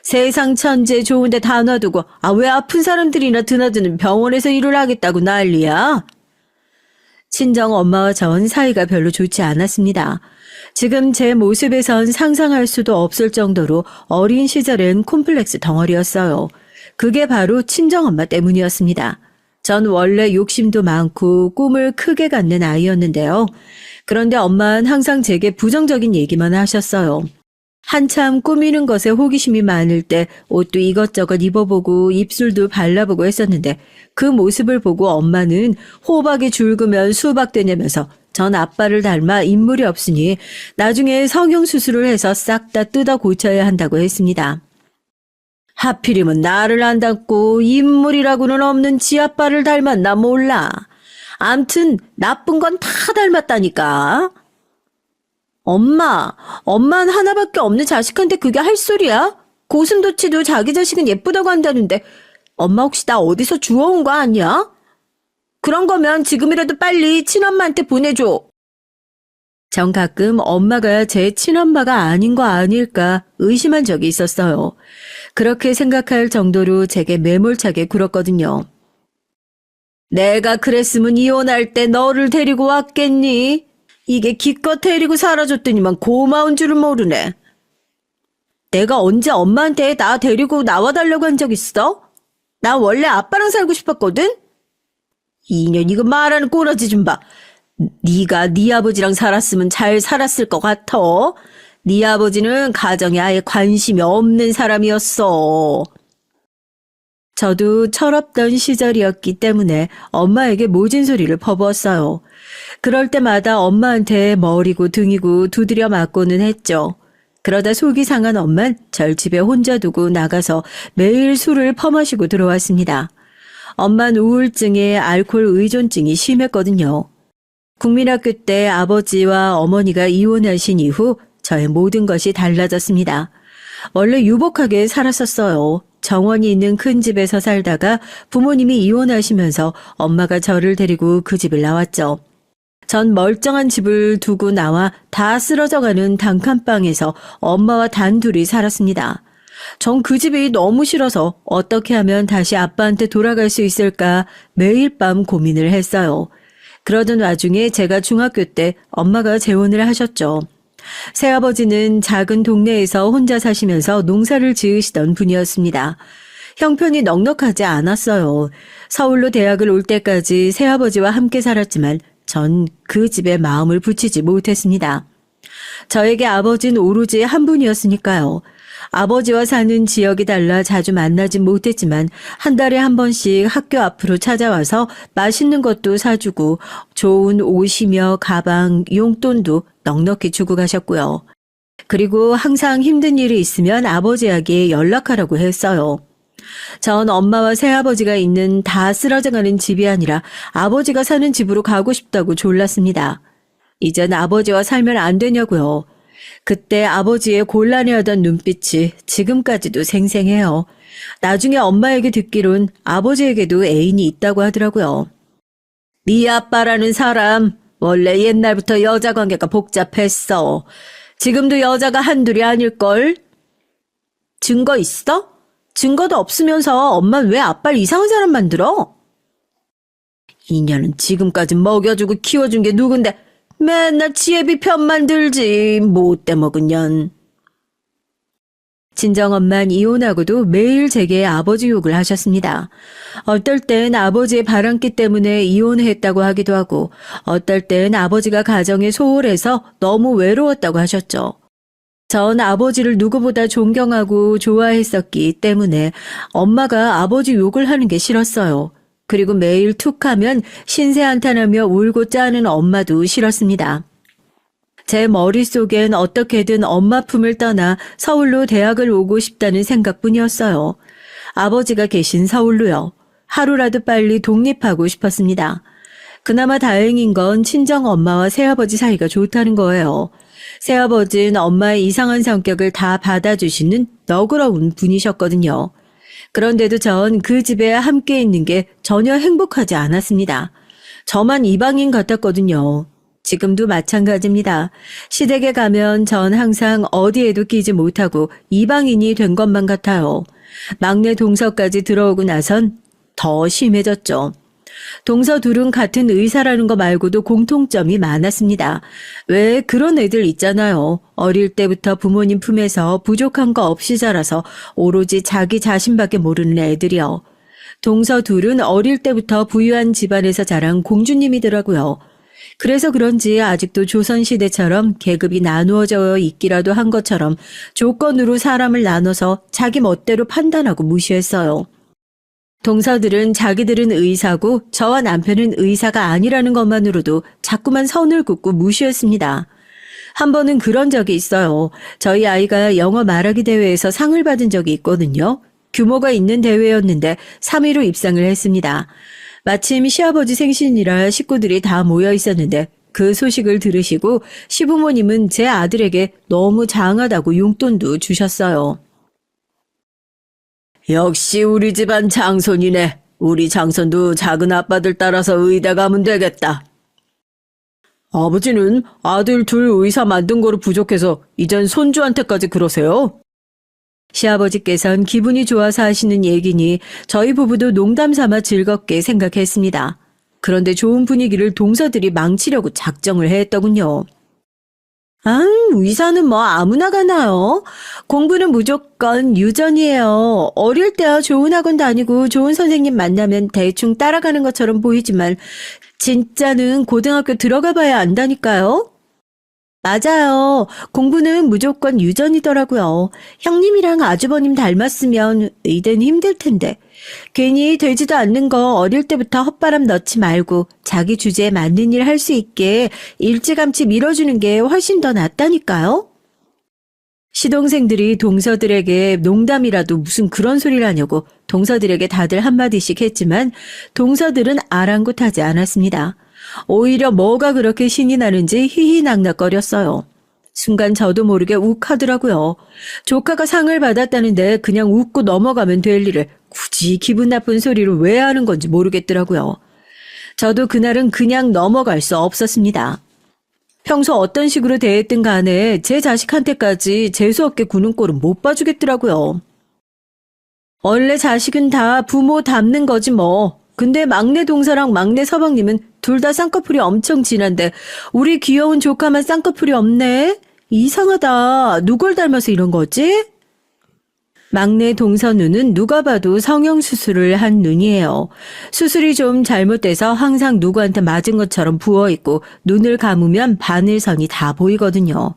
세상 천재 좋은데 다 놔두고 왜 아픈 사람들이나 드나드는 병원에서 일을 하겠다고 난리야? 친정 엄마와 전 사이가 별로 좋지 않았습니다. 지금 제 모습에선 상상할 수도 없을 정도로 어린 시절엔 콤플렉스 덩어리였어요. 그게 바로 친정엄마 때문이었습니다. 전 원래 욕심도 많고 꿈을 크게 갖는 아이였는데요. 그런데 엄마는 항상 제게 부정적인 얘기만 하셨어요. 한참 꾸미는 것에 호기심이 많을 때 옷도 이것저것 입어보고 입술도 발라보고 했었는데 그 모습을 보고 엄마는 호박이 줄그면 수박되냐면서 전 아빠를 닮아 인물이 없으니 나중에 성형수술을 해서 싹 다 뜯어 고쳐야 한다고 했습니다. 하필이면 나를 안 닮고 인물이라고는 없는 지 아빠를 닮았나 몰라. 암튼 나쁜 건 다 닮았다니까. 엄마는 하나밖에 없는 자식한테 그게 할 소리야? 고슴도치도 자기 자식은 예쁘다고 한다는데 엄마 혹시 나 어디서 주워온 거 아니야? 그런 거면 지금이라도 빨리 친엄마한테 보내줘. 전 가끔 엄마가 제 친엄마가 아닌 거 아닐까 의심한 적이 있었어요. 그렇게 생각할 정도로 제게 매몰차게 굴었거든요. 내가 그랬으면 이혼할 때 너를 데리고 왔겠니? 이게 기껏 데리고 살아줬더니만 고마운 줄을 모르네. 내가 언제 엄마한테 나 데리고 나와달라고 한 적 있어? 나 원래 아빠랑 살고 싶었거든? 2년 이거 말하는 꼬라지 좀 봐. 네가 네 아버지랑 살았으면 잘 살았을 것 같아. 네 아버지는 가정에 아예 관심이 없는 사람이었어. 저도 철없던 시절이었기 때문에 엄마에게 모진 소리를 퍼부었어요. 그럴 때마다 엄마한테 머리고 등이고 두드려 맞고는 했죠. 그러다 속이 상한 엄만 절 집에 혼자 두고 나가서 매일 술을 퍼마시고 들어왔습니다. 엄만 우울증에 알코올 의존증이 심했거든요. 국민학교 때 아버지와 어머니가 이혼하신 이후 저의 모든 것이 달라졌습니다. 원래 유복하게 살았었어요. 정원이 있는 큰 집에서 살다가 부모님이 이혼하시면서 엄마가 저를 데리고 그 집을 나왔죠. 전 멀쩡한 집을 두고 나와 다 쓰러져가는 단칸방에서 엄마와 단둘이 살았습니다. 전 그 집이 너무 싫어서 어떻게 하면 다시 아빠한테 돌아갈 수 있을까 매일 밤 고민을 했어요. 그러던 와중에 제가 중학교 때 엄마가 재혼을 하셨죠. 새아버지는 작은 동네에서 혼자 사시면서 농사를 지으시던 분이었습니다. 형편이 넉넉하지 않았어요. 서울로 대학을 올 때까지 새아버지와 함께 살았지만 전 그 집에 마음을 붙이지 못했습니다. 저에게 아버지는 오로지 한 분이었으니까요. 아버지와 사는 지역이 달라 자주 만나진 못했지만 한 달에 한 번씩 학교 앞으로 찾아와서 맛있는 것도 사주고 좋은 옷이며 가방, 용돈도 넉넉히 주고 가셨고요. 그리고 항상 힘든 일이 있으면 아버지에게 연락하라고 했어요. 전 엄마와 새아버지가 있는 다 쓰러져가는 집이 아니라 아버지가 사는 집으로 가고 싶다고 졸랐습니다. 이젠 아버지와 살면 안 되냐고요. 그때 아버지의 곤란해하던 눈빛이 지금까지도 생생해요. 나중에 엄마에게 듣기론 아버지에게도 애인이 있다고 하더라고요. 네 아빠라는 사람 원래 옛날부터 여자 관계가 복잡했어. 지금도 여자가 한둘이 아닐걸? 증거 있어? 증거도 없으면서 엄마는 왜 아빠를 이상한 사람 만들어? 이년은 지금까지 먹여주고 키워준 게 누군데 맨날 지혜비 편만 들지 못돼 먹은 년. 친정엄만 이혼하고도 매일 제게 아버지 욕을 하셨습니다. 어떨 땐 아버지의 바람기 때문에 이혼했다고 하기도 하고 어떨 땐 아버지가 가정에 소홀해서 너무 외로웠다고 하셨죠. 전 아버지를 누구보다 존경하고 좋아했었기 때문에 엄마가 아버지 욕을 하는 게 싫었어요. 그리고 매일 툭하면 신세한탄하며 울고 짜는 엄마도 싫었습니다. 제 머릿속엔 어떻게든 엄마 품을 떠나 서울로 대학을 오고 싶다는 생각뿐이었어요. 아버지가 계신 서울로요. 하루라도 빨리 독립하고 싶었습니다. 그나마 다행인 건 친정 엄마와 새아버지 사이가 좋다는 거예요. 새아버지는 엄마의 이상한 성격을 다 받아주시는 너그러운 분이셨거든요. 그런데도 전 그 집에 함께 있는 게 전혀 행복하지 않았습니다. 저만 이방인 같았거든요. 지금도 마찬가지입니다. 시댁에 가면 전 항상 어디에도 끼지 못하고 이방인이 된 것만 같아요. 막내 동서까지 들어오고 나선 더 심해졌죠. 동서 둘은 같은 의사라는 거 말고도 공통점이 많았습니다. 왜 그런 애들 있잖아요. 어릴 때부터 부모님 품에서 부족한 거 없이 자라서 오로지 자기 자신밖에 모르는 애들이요. 동서 둘은 어릴 때부터 부유한 집안에서 자란 공주님이더라고요. 그래서 그런지 아직도 조선시대처럼 계급이 나누어져 있기라도 한 것처럼 조건으로 사람을 나눠서 자기 멋대로 판단하고 무시했어요. 동서들은 자기들은 의사고 저와 남편은 의사가 아니라는 것만으로도 자꾸만 선을 긋고 무시했습니다. 한 번은 그런 적이 있어요. 저희 아이가 영어 말하기 대회에서 상을 받은 적이 있거든요. 규모가 있는 대회였는데 3위로 입상을 했습니다. 마침 시아버지 생신이라 식구들이 다 모여 있었는데 그 소식을 들으시고 시부모님은 제 아들에게 너무 장하다고 용돈도 주셨어요. 역시 우리 집안 장손이네. 우리 장손도 작은 아빠들 따라서 의대 가면 되겠다. 아버지는 아들 둘 의사 만든 거로 부족해서 이젠 손주한테까지 그러세요? 시아버지께선 기분이 좋아서 하시는 얘기니 저희 부부도 농담 삼아 즐겁게 생각했습니다. 그런데 좋은 분위기를 동서들이 망치려고 작정을 했더군요. 의사는 뭐 아무나 가나요? 공부는 무조건 유전이에요. 어릴 때야 좋은 학원 다니고 좋은 선생님 만나면 대충 따라가는 것처럼 보이지만 진짜는 고등학교 들어가 봐야 안다니까요. 맞아요. 공부는 무조건 유전이더라고요. 형님이랑 아주버님 닮았으면 의대는 힘들 텐데. 괜히 되지도 않는 거 어릴 때부터 헛바람 넣지 말고 자기 주제에 맞는 일 할 수 있게 일찌감치 밀어주는 게 훨씬 더 낫다니까요. 시동생들이 동서들에게 농담이라도 무슨 그런 소리를 하냐고 동서들에게 다들 한마디씩 했지만 동서들은 아랑곳하지 않았습니다. 오히려 뭐가 그렇게 신이 나는지 희희낙낙거렸어요. 순간 저도 모르게 욱하더라고요. 조카가 상을 받았다는데 그냥 웃고 넘어가면 될 일을 굳이 기분 나쁜 소리를 왜 하는 건지 모르겠더라고요. 저도 그날은 그냥 넘어갈 수 없었습니다. 평소 어떤 식으로 대했든 간에 제 자식한테까지 재수없게 구는 꼴은 못 봐주겠더라고요. 원래 자식은 다 부모 닮는 거지 뭐. 근데 막내 동서랑 막내 서방님은 둘 다 쌍꺼풀이 엄청 진한데 우리 귀여운 조카만 쌍꺼풀이 없네? 이상하다. 누굴 닮아서 이런 거지? 막내 동서눈은 누가 봐도 성형수술을 한 눈이에요. 수술이 좀 잘못돼서 항상 누구한테 맞은 것처럼 부어있고 눈을 감으면 바늘선이 다 보이거든요.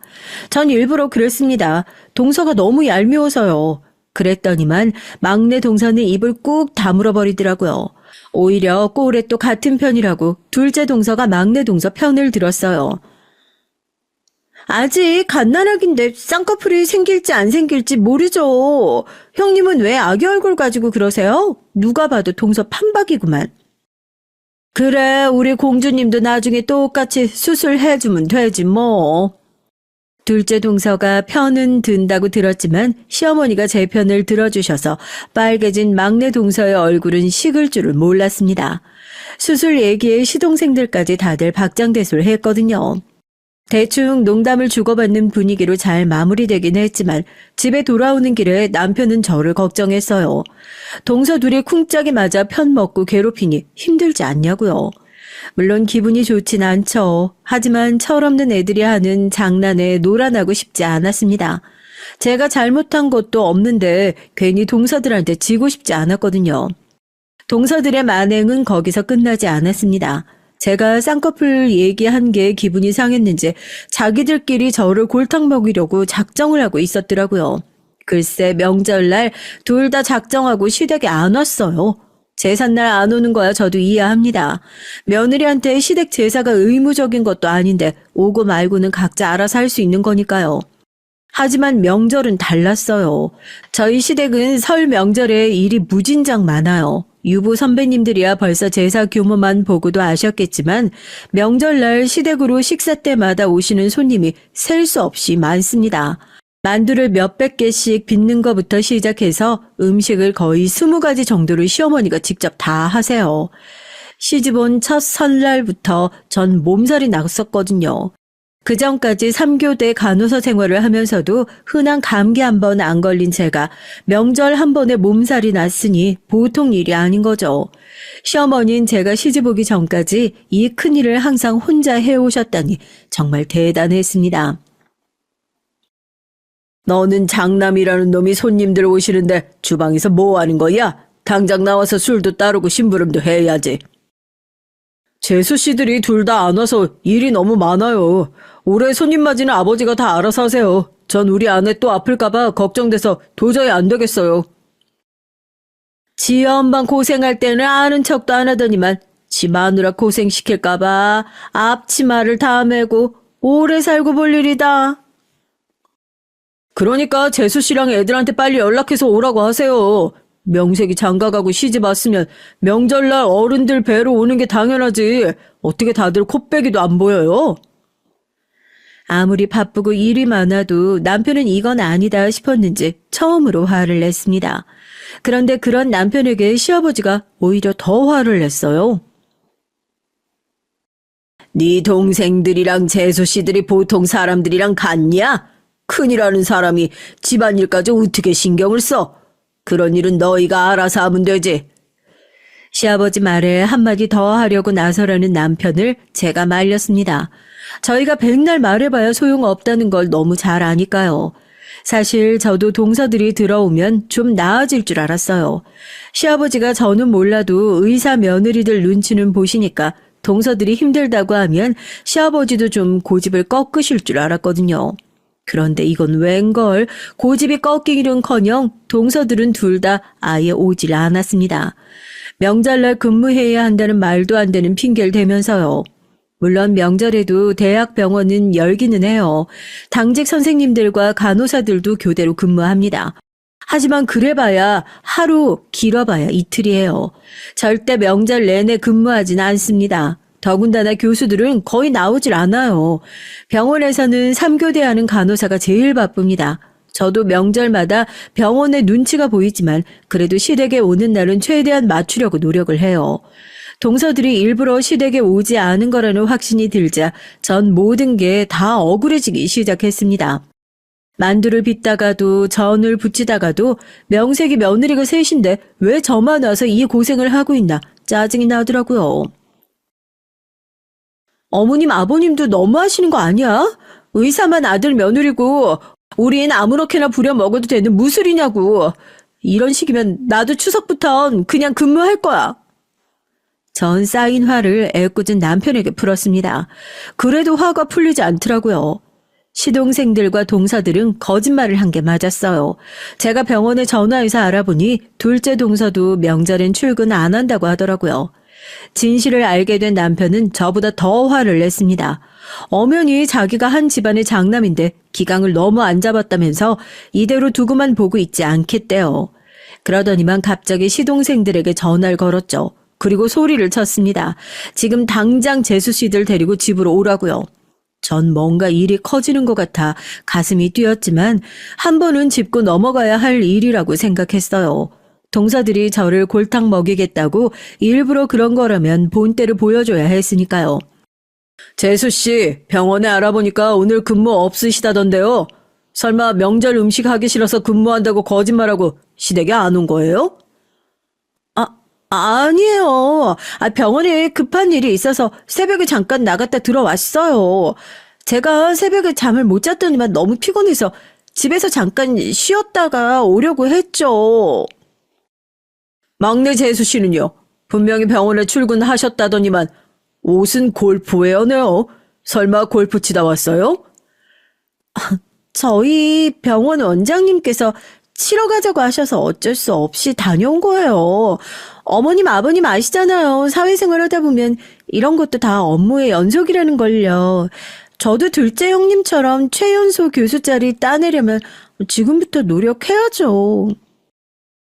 전 일부러 그랬습니다. 동서가 너무 얄미워서요. 그랬더니만 막내 동서는 입을 꾹 다물어 버리더라고요. 오히려 꼴에 또 같은 편이라고 둘째 동서가 막내 동서 편을 들었어요. 아직 갓난아기인데 쌍꺼풀이 생길지 안 생길지 모르죠. 형님은 왜 아기 얼굴 가지고 그러세요? 누가 봐도 동서 판박이구만. 그래, 우리 공주님도 나중에 똑같이 수술해주면 되지 뭐. 둘째 동서가 편은 든다고 들었지만 시어머니가 제 편을 들어주셔서 빨개진 막내 동서의 얼굴은 식을 줄을 몰랐습니다. 수술 얘기에 시동생들까지 다들 박장대소를 했거든요. 대충 농담을 주고받는 분위기로 잘 마무리되긴 했지만 집에 돌아오는 길에 남편은 저를 걱정했어요. 동서 둘이 쿵짝이 맞아 편 먹고 괴롭히니 힘들지 않냐고요. 물론 기분이 좋진 않죠. 하지만 철없는 애들이 하는 장난에 놀아나고 싶지 않았습니다. 제가 잘못한 것도 없는데 괜히 동서들한테 지고 싶지 않았거든요. 동서들의 만행은 거기서 끝나지 않았습니다. 제가 쌍꺼풀 얘기한 게 기분이 상했는지 자기들끼리 저를 골탕 먹이려고 작정을 하고 있었더라고요. 글쎄 명절날 둘 다 작정하고 시댁에 안 왔어요. 제삿날 안 오는 거야 저도 이해합니다. 며느리한테 시댁 제사가 의무적인 것도 아닌데 오고 말고는 각자 알아서 할 수 있는 거니까요. 하지만 명절은 달랐어요. 저희 시댁은 설 명절에 일이 무진장 많아요. 유부 선배님들이야 벌써 제사 규모만 보고도 아셨겠지만 명절날 시댁으로 식사 때마다 오시는 손님이 셀 수 없이 많습니다. 만두를 몇백 개씩 빚는 것부터 시작해서 음식을 거의 20가지 정도를 시어머니가 직접 다 하세요. 시집 온 첫 설날부터 전 몸살이 났었거든요. 그 전까지 3교대 간호사 생활을 하면서도 흔한 감기 한 번 안 걸린 제가 명절 한 번에 몸살이 났으니 보통 일이 아닌 거죠. 시어머니는 제가 시집 오기 전까지 이 큰일을 항상 혼자 해오셨다니 정말 대단했습니다. 너는 장남이라는 놈이 손님들 오시는데 주방에서 뭐 하는 거야? 당장 나와서 술도 따르고 심부름도 해야지. 재수 씨들이 둘 다 안 와서 일이 너무 많아요. 올해 손님 맞이는 아버지가 다 알아서 하세요. 전 우리 아내 또 아플까봐 걱정돼서 도저히 안 되겠어요. 지 엄마 고생할 때는 아는 척도 안 하더니만 지 마누라 고생시킬까봐 앞치마를 다 메고 오래 살고 볼 일이다. 그러니까 재수 씨랑 애들한테 빨리 연락해서 오라고 하세요. 명색이 장가가고 시집 왔으면 명절날 어른들 뵈러 오는 게 당연하지. 어떻게 다들 콧배기도 안 보여요? 아무리 바쁘고 일이 많아도 남편은 이건 아니다 싶었는지 처음으로 화를 냈습니다. 그런데 그런 남편에게 시아버지가 오히려 더 화를 냈어요. 네 동생들이랑 재수 씨들이 보통 사람들이랑 같냐? 큰일하는 사람이 집안일까지 어떻게 신경을 써? 그런 일은 너희가 알아서 하면 되지. 시아버지 말에 한마디 더 하려고 나서려는 남편을 제가 말렸습니다. 저희가 백날 말해봐야 소용없다는 걸 너무 잘 아니까요. 사실 저도 동서들이 들어오면 좀 나아질 줄 알았어요. 시아버지가 저는 몰라도 의사 며느리들 눈치는 보시니까 동서들이 힘들다고 하면 시아버지도 좀 고집을 꺾으실 줄 알았거든요. 그런데 이건 웬걸 고집이 꺾이기는커녕 동서들은 둘 다 아예 오질 않았습니다. 명절날 근무해야 한다는 말도 안 되는 핑계를 대면서요. 물론 명절에도 대학 병원은 열기는 해요. 당직 선생님들과 간호사들도 교대로 근무합니다. 하지만 그래봐야 하루, 길어봐야 이틀이에요. 절대 명절 내내 근무하진 않습니다. 더군다나 교수들은 거의 나오질 않아요. 병원에서는 3교대하는 간호사가 제일 바쁩니다. 저도 명절마다 병원에 눈치가 보이지만 그래도 시댁에 오는 날은 최대한 맞추려고 노력을 해요. 동서들이 일부러 시댁에 오지 않은 거라는 확신이 들자 전 모든 게 다 억울해지기 시작했습니다. 만두를 빚다가도 전을 부치다가도 명색이 며느리가 셋인데 왜 저만 와서 이 고생을 하고 있나 짜증이 나더라고요. 어머님 아버님도 너무하시는 거 아니야? 의사만 아들 며느리고 우린 아무렇게나 부려 먹어도 되는 무술이냐고. 이런 식이면 나도 추석부턴 그냥 근무할 거야. 전 쌓인 화를 애꿎은 남편에게 풀었습니다. 그래도 화가 풀리지 않더라고요. 시동생들과 동서들은 거짓말을 한 게 맞았어요. 제가 병원에 전화해서 알아보니 둘째 동서도 명절엔 출근 안 한다고 하더라고요. 진실을 알게 된 남편은 저보다 더 화를 냈습니다. 엄연히 자기가 한 집안의 장남인데 기강을 너무 안 잡았다면서 이대로 두고만 보고 있지 않겠대요. 그러더니만 갑자기 시동생들에게 전화를 걸었죠. 그리고 소리를 쳤습니다. 지금 당장 재수 씨들 데리고 집으로 오라고요. 전 뭔가 일이 커지는 것 같아 가슴이 뛰었지만 한 번은 짚고 넘어가야 할 일이라고 생각했어요. 동서들이 저를 골탕 먹이겠다고 일부러 그런 거라면 본때를 보여줘야 했으니까요. 재수 씨, 병원에 알아보니까 오늘 근무 없으시다던데요. 설마 명절 음식 하기 싫어서 근무한다고 거짓말하고 시댁에 안 온 거예요? 아니에요. 병원에 급한 일이 있어서 새벽에 잠깐 나갔다 들어왔어요. 제가 새벽에 잠을 못 잤더니만 너무 피곤해서 집에서 잠깐 쉬었다가 오려고 했죠. 막내 재수 씨는요? 분명히 병원에 출근하셨다더니만 옷은 골프웨어네요. 설마 골프 치다 왔어요? 저희 병원 원장님께서 치러 가자고 하셔서 어쩔 수 없이 다녀온 거예요. 어머님, 아버님 아시잖아요. 사회생활 하다 보면 이런 것도 다 업무의 연속이라는 걸요. 저도 둘째 형님처럼 최연소 교수 자리 따내려면 지금부터 노력해야죠.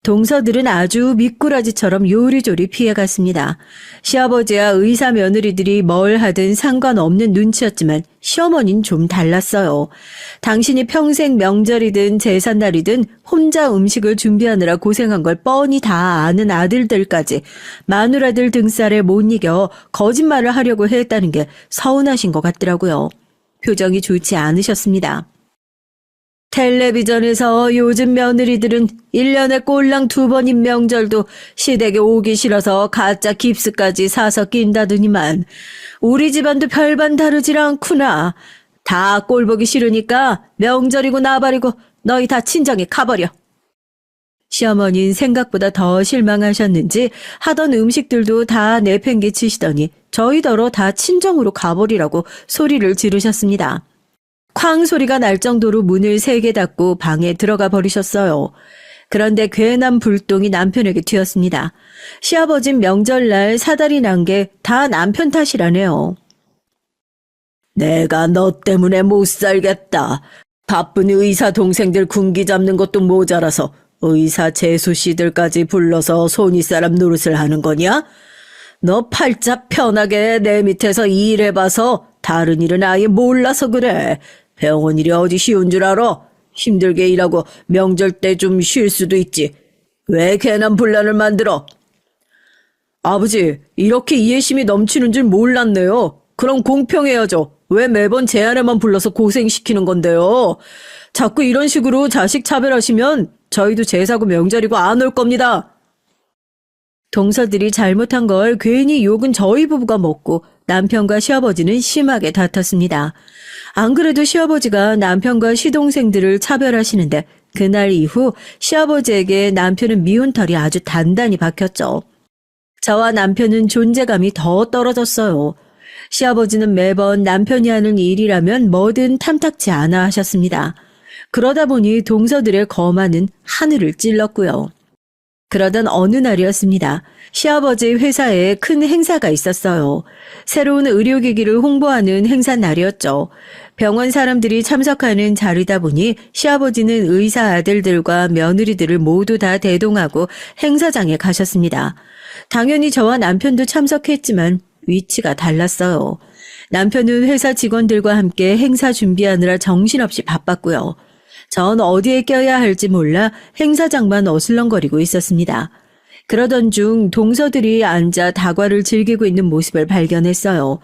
동서들은 아주 미꾸라지처럼 요리조리 피해갔습니다. 시아버지와 의사 며느리들이 뭘 하든 상관없는 눈치였지만 시어머니는 좀 달랐어요. 당신이 평생 명절이든 제삿날이든 혼자 음식을 준비하느라 고생한 걸 뻔히 다 아는 아들들까지 마누라들 등살에 못 이겨 거짓말을 하려고 했다는 게 서운하신 것 같더라고요. 표정이 좋지 않으셨습니다. 텔레비전에서 요즘 며느리들은 1년에 꼴랑 2번인 명절도 시댁에 오기 싫어서 가짜 깁스까지 사서 낀다더니만 우리 집안도 별반 다르질 않구나. 다 꼴보기 싫으니까 명절이고 나발이고 너희 다 친정에 가버려. 시어머니는 생각보다 더 실망하셨는지 하던 음식들도 다 내팽개치시더니 저희더러 다 친정으로 가버리라고 소리를 지르셨습니다. 쾅 소리가 날 정도로 문을 3개 닫고 방에 들어가 버리셨어요. 그런데 괜한 불똥이 남편에게 튀었습니다. 시아버진 명절날 사달이 난 게 다 남편 탓이라네요. 내가 너 때문에 못 살겠다. 바쁜 의사 동생들 군기 잡는 것도 모자라서 의사 재수 씨들까지 불러서 손윗사람 노릇을 하는 거냐? 너 팔자 편하게 내 밑에서 일해봐서 다른 일은 아예 몰라서 그래. 병원 일이 어디 쉬운 줄 알아? 힘들게 일하고 명절 때 좀 쉴 수도 있지. 왜 괜한 분란을 만들어? 아버지, 이렇게 이해심이 넘치는 줄 몰랐네요. 그럼 공평해야죠. 왜 매번 제 아내만 불러서 고생시키는 건데요? 자꾸 이런 식으로 자식 차별하시면 저희도 제사고 명절이고 안 올 겁니다. 동서들이 잘못한 걸 괜히 욕은 저희 부부가 먹고 남편과 시아버지는 심하게 다퉜습니다. 안 그래도 시아버지가 남편과 시동생들을 차별하시는데 그날 이후 시아버지에게 남편은 미운 털이 아주 단단히 박혔죠. 저와 남편은 존재감이 더 떨어졌어요. 시아버지는 매번 남편이 하는 일이라면 뭐든 탐탁치 않아 하셨습니다. 그러다 보니 동서들의 거만은 하늘을 찔렀고요. 그러던 어느 날이었습니다. 시아버지 회사에 큰 행사가 있었어요. 새로운 의료기기를 홍보하는 행사 날이었죠. 병원 사람들이 참석하는 자리다 보니 시아버지는 의사 아들들과 며느리들을 모두 다 대동하고 행사장에 가셨습니다. 당연히 저와 남편도 참석했지만 위치가 달랐어요. 남편은 회사 직원들과 함께 행사 준비하느라 정신없이 바빴고요. 전 어디에 껴야 할지 몰라 행사장만 어슬렁거리고 있었습니다. 그러던 중 동서들이 앉아 다과를 즐기고 있는 모습을 발견했어요.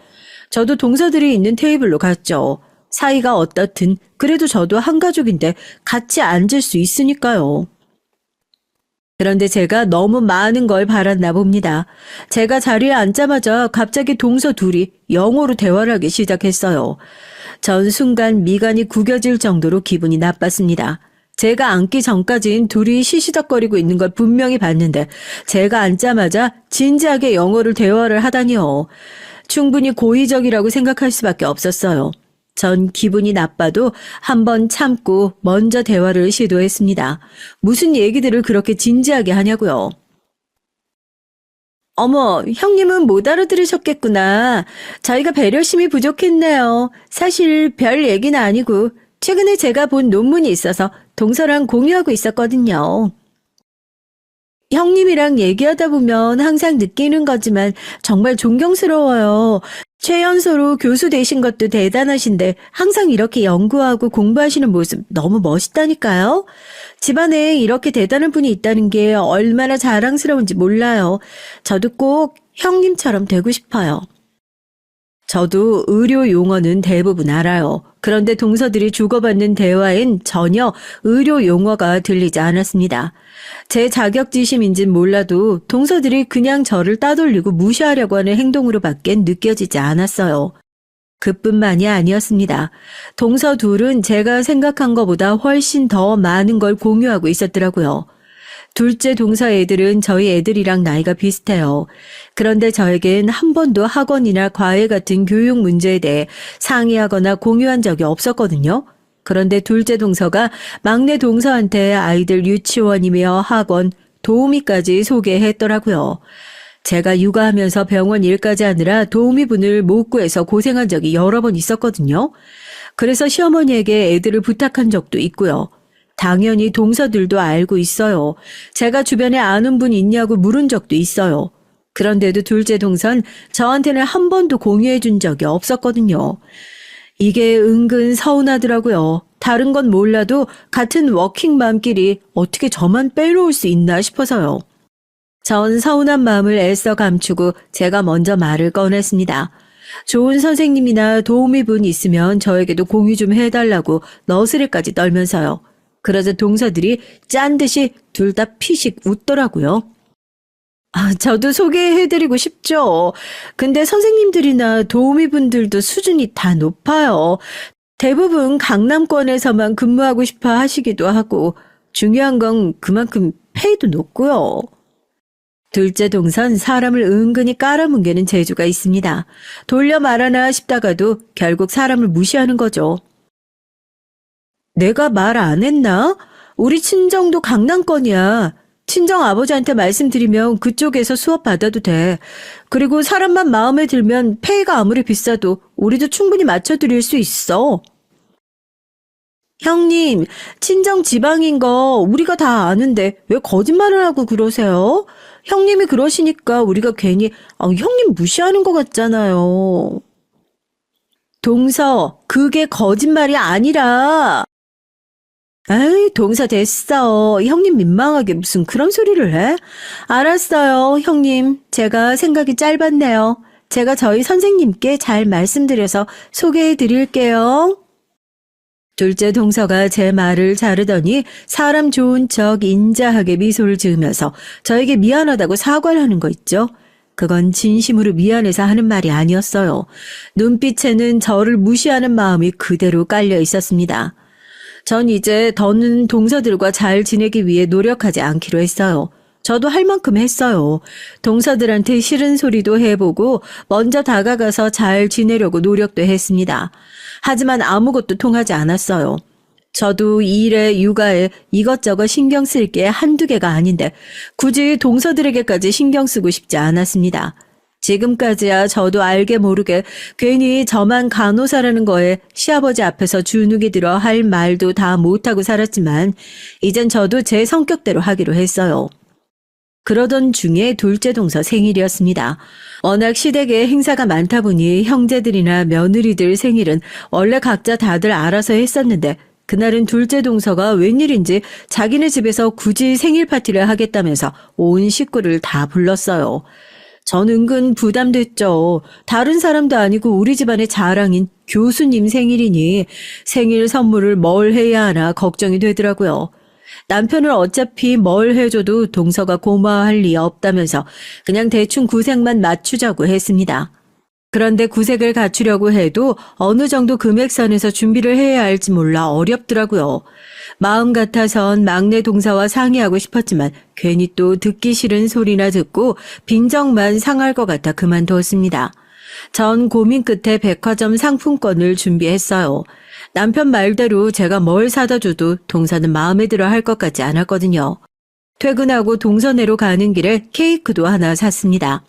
저도 동서들이 있는 테이블로 갔죠. 사이가 어떻든 그래도 저도 한 가족인데 같이 앉을 수 있으니까요. 그런데 제가 너무 많은 걸 바랐나 봅니다. 제가 자리에 앉자마자 갑자기 동서 둘이 영어로 대화를 하기 시작했어요. 전 순간 미간이 구겨질 정도로 기분이 나빴습니다. 제가 앉기 전까진 둘이 시시덕거리고 있는 걸 분명히 봤는데 제가 앉자마자 진지하게 영어를 대화를 하다니요. 충분히 고의적이라고 생각할 수밖에 없었어요. 전 기분이 나빠도 한번 참고 먼저 대화를 시도했습니다. 무슨 얘기들을 그렇게 진지하게 하냐고요. 어머, 형님은 못 알아들으셨겠구나. 저희가 배려심이 부족했네요. 사실 별 얘기는 아니고 최근에 제가 본 논문이 있어서 동서랑 공유하고 있었거든요. 형님이랑 얘기하다 보면 항상 느끼는 거지만 정말 존경스러워요. 최연소로 교수 되신 것도 대단하신데 항상 이렇게 연구하고 공부하시는 모습 너무 멋있다니까요. 집안에 이렇게 대단한 분이 있다는 게 얼마나 자랑스러운지 몰라요. 저도 꼭 형님처럼 되고 싶어요. 저도 의료 용어는 대부분 알아요. 그런데 동서들이 주고받는 대화엔 전혀 의료 용어가 들리지 않았습니다. 제 자격지심인진 몰라도 동서들이 그냥 저를 따돌리고 무시하려고 하는 행동으로밖엔 느껴지지 않았어요. 그뿐만이 아니었습니다. 동서 둘은 제가 생각한 것보다 훨씬 더 많은 걸 공유하고 있었더라고요. 둘째 동서 애들은 저희 애들이랑 나이가 비슷해요. 그런데 저에겐 한 번도 학원이나 과외 같은 교육 문제에 대해 상의하거나 공유한 적이 없었거든요. 그런데 둘째 동서가 막내 동서한테 아이들 유치원이며 학원, 도우미까지 소개했더라고요. 제가 육아하면서 병원 일까지 하느라 도우미분을 못 구해서 고생한 적이 여러 번 있었거든요. 그래서 시어머니에게 애들을 부탁한 적도 있고요. 당연히 동서들도 알고 있어요. 제가 주변에 아는 분 있냐고 물은 적도 있어요. 그런데도 둘째 동선 저한테는 한 번도 공유해 준 적이 없었거든요. 이게 은근 서운하더라고요. 다른 건 몰라도 같은 워킹맘끼리 어떻게 저만 빼놓을 수 있나 싶어서요. 전 서운한 마음을 애써 감추고 제가 먼저 말을 꺼냈습니다. 좋은 선생님이나 도우미분 있으면 저에게도 공유 좀 해달라고 너스레까지 떨면서요. 그러자 동서들이 짠 듯이 둘 다 피식 웃더라고요. 저도 소개해드리고 싶죠. 근데 선생님들이나 도우미분들도 수준이 다 높아요. 대부분 강남권에서만 근무하고 싶어 하시기도 하고 중요한 건 그만큼 페이도 높고요. 둘째 동선 사람을 은근히 깔아뭉개는 재주가 있습니다. 돌려 말하나 싶다가도 결국 사람을 무시하는 거죠. 내가 말 안 했나? 우리 친정도 강남권이야. 친정 아버지한테 말씀드리면 그쪽에서 수업 받아도 돼. 그리고 사람만 마음에 들면 페이가 아무리 비싸도 우리도 충분히 맞춰드릴 수 있어. 형님, 친정 지방인 거 우리가 다 아는데 왜 거짓말을 하고 그러세요? 형님이 그러시니까 우리가 괜히 형님 무시하는 것 같잖아요. 동서, 그게 거짓말이 아니라. 에이, 동서 됐어. 형님 민망하게 무슨 그런 소리를 해? 알았어요, 형님. 제가 생각이 짧았네요. 제가 저희 선생님께 잘 말씀드려서 소개해 드릴게요. 둘째 동서가 제 말을 자르더니 사람 좋은 척 인자하게 미소를 지으면서 저에게 미안하다고 사과를 하는 거 있죠. 그건 진심으로 미안해서 하는 말이 아니었어요. 눈빛에는 저를 무시하는 마음이 그대로 깔려 있었습니다. 전 이제 더는 동서들과 잘 지내기 위해 노력하지 않기로 했어요. 저도 할 만큼 했어요. 동서들한테 싫은 소리도 해보고 먼저 다가가서 잘 지내려고 노력도 했습니다. 하지만 아무것도 통하지 않았어요. 저도 일에 육아에 이것저것 신경 쓸 게 한두 개가 아닌데 굳이 동서들에게까지 신경 쓰고 싶지 않았습니다. 지금까지야 저도 알게 모르게 괜히 저만 간호사라는 거에 시아버지 앞에서 주눅이 들어 할 말도 다 못하고 살았지만 이젠 저도 제 성격대로 하기로 했어요. 그러던 중에 둘째 동서 생일이었습니다. 워낙 시댁에 행사가 많다 보니 형제들이나 며느리들 생일은 원래 각자 다들 알아서 했었는데 그날은 둘째 동서가 웬일인지 자기네 집에서 굳이 생일 파티를 하겠다면서 온 식구를 다 불렀어요. 전 은근 부담됐죠. 다른 사람도 아니고 우리 집안의 자랑인 교수님 생일이니 생일 선물을 뭘 해야 하나 걱정이 되더라고요. 남편을 어차피 뭘 해줘도 동서가 고마워할 리 없다면서 그냥 대충 구색만 맞추자고 했습니다. 그런데 구색을 갖추려고 해도 어느 정도 금액선에서 준비를 해야 할지 몰라 어렵더라고요. 마음 같아선 막내 동서와 상의하고 싶었지만 괜히 또 듣기 싫은 소리나 듣고 빈정만 상할 것 같아 그만두었습니다. 전 고민 끝에 백화점 상품권을 준비했어요. 남편 말대로 제가 뭘 사다 줘도 동서는 마음에 들어 할 것 같지 않았거든요. 퇴근하고 동서네로 가는 길에 케이크도 하나 샀습니다.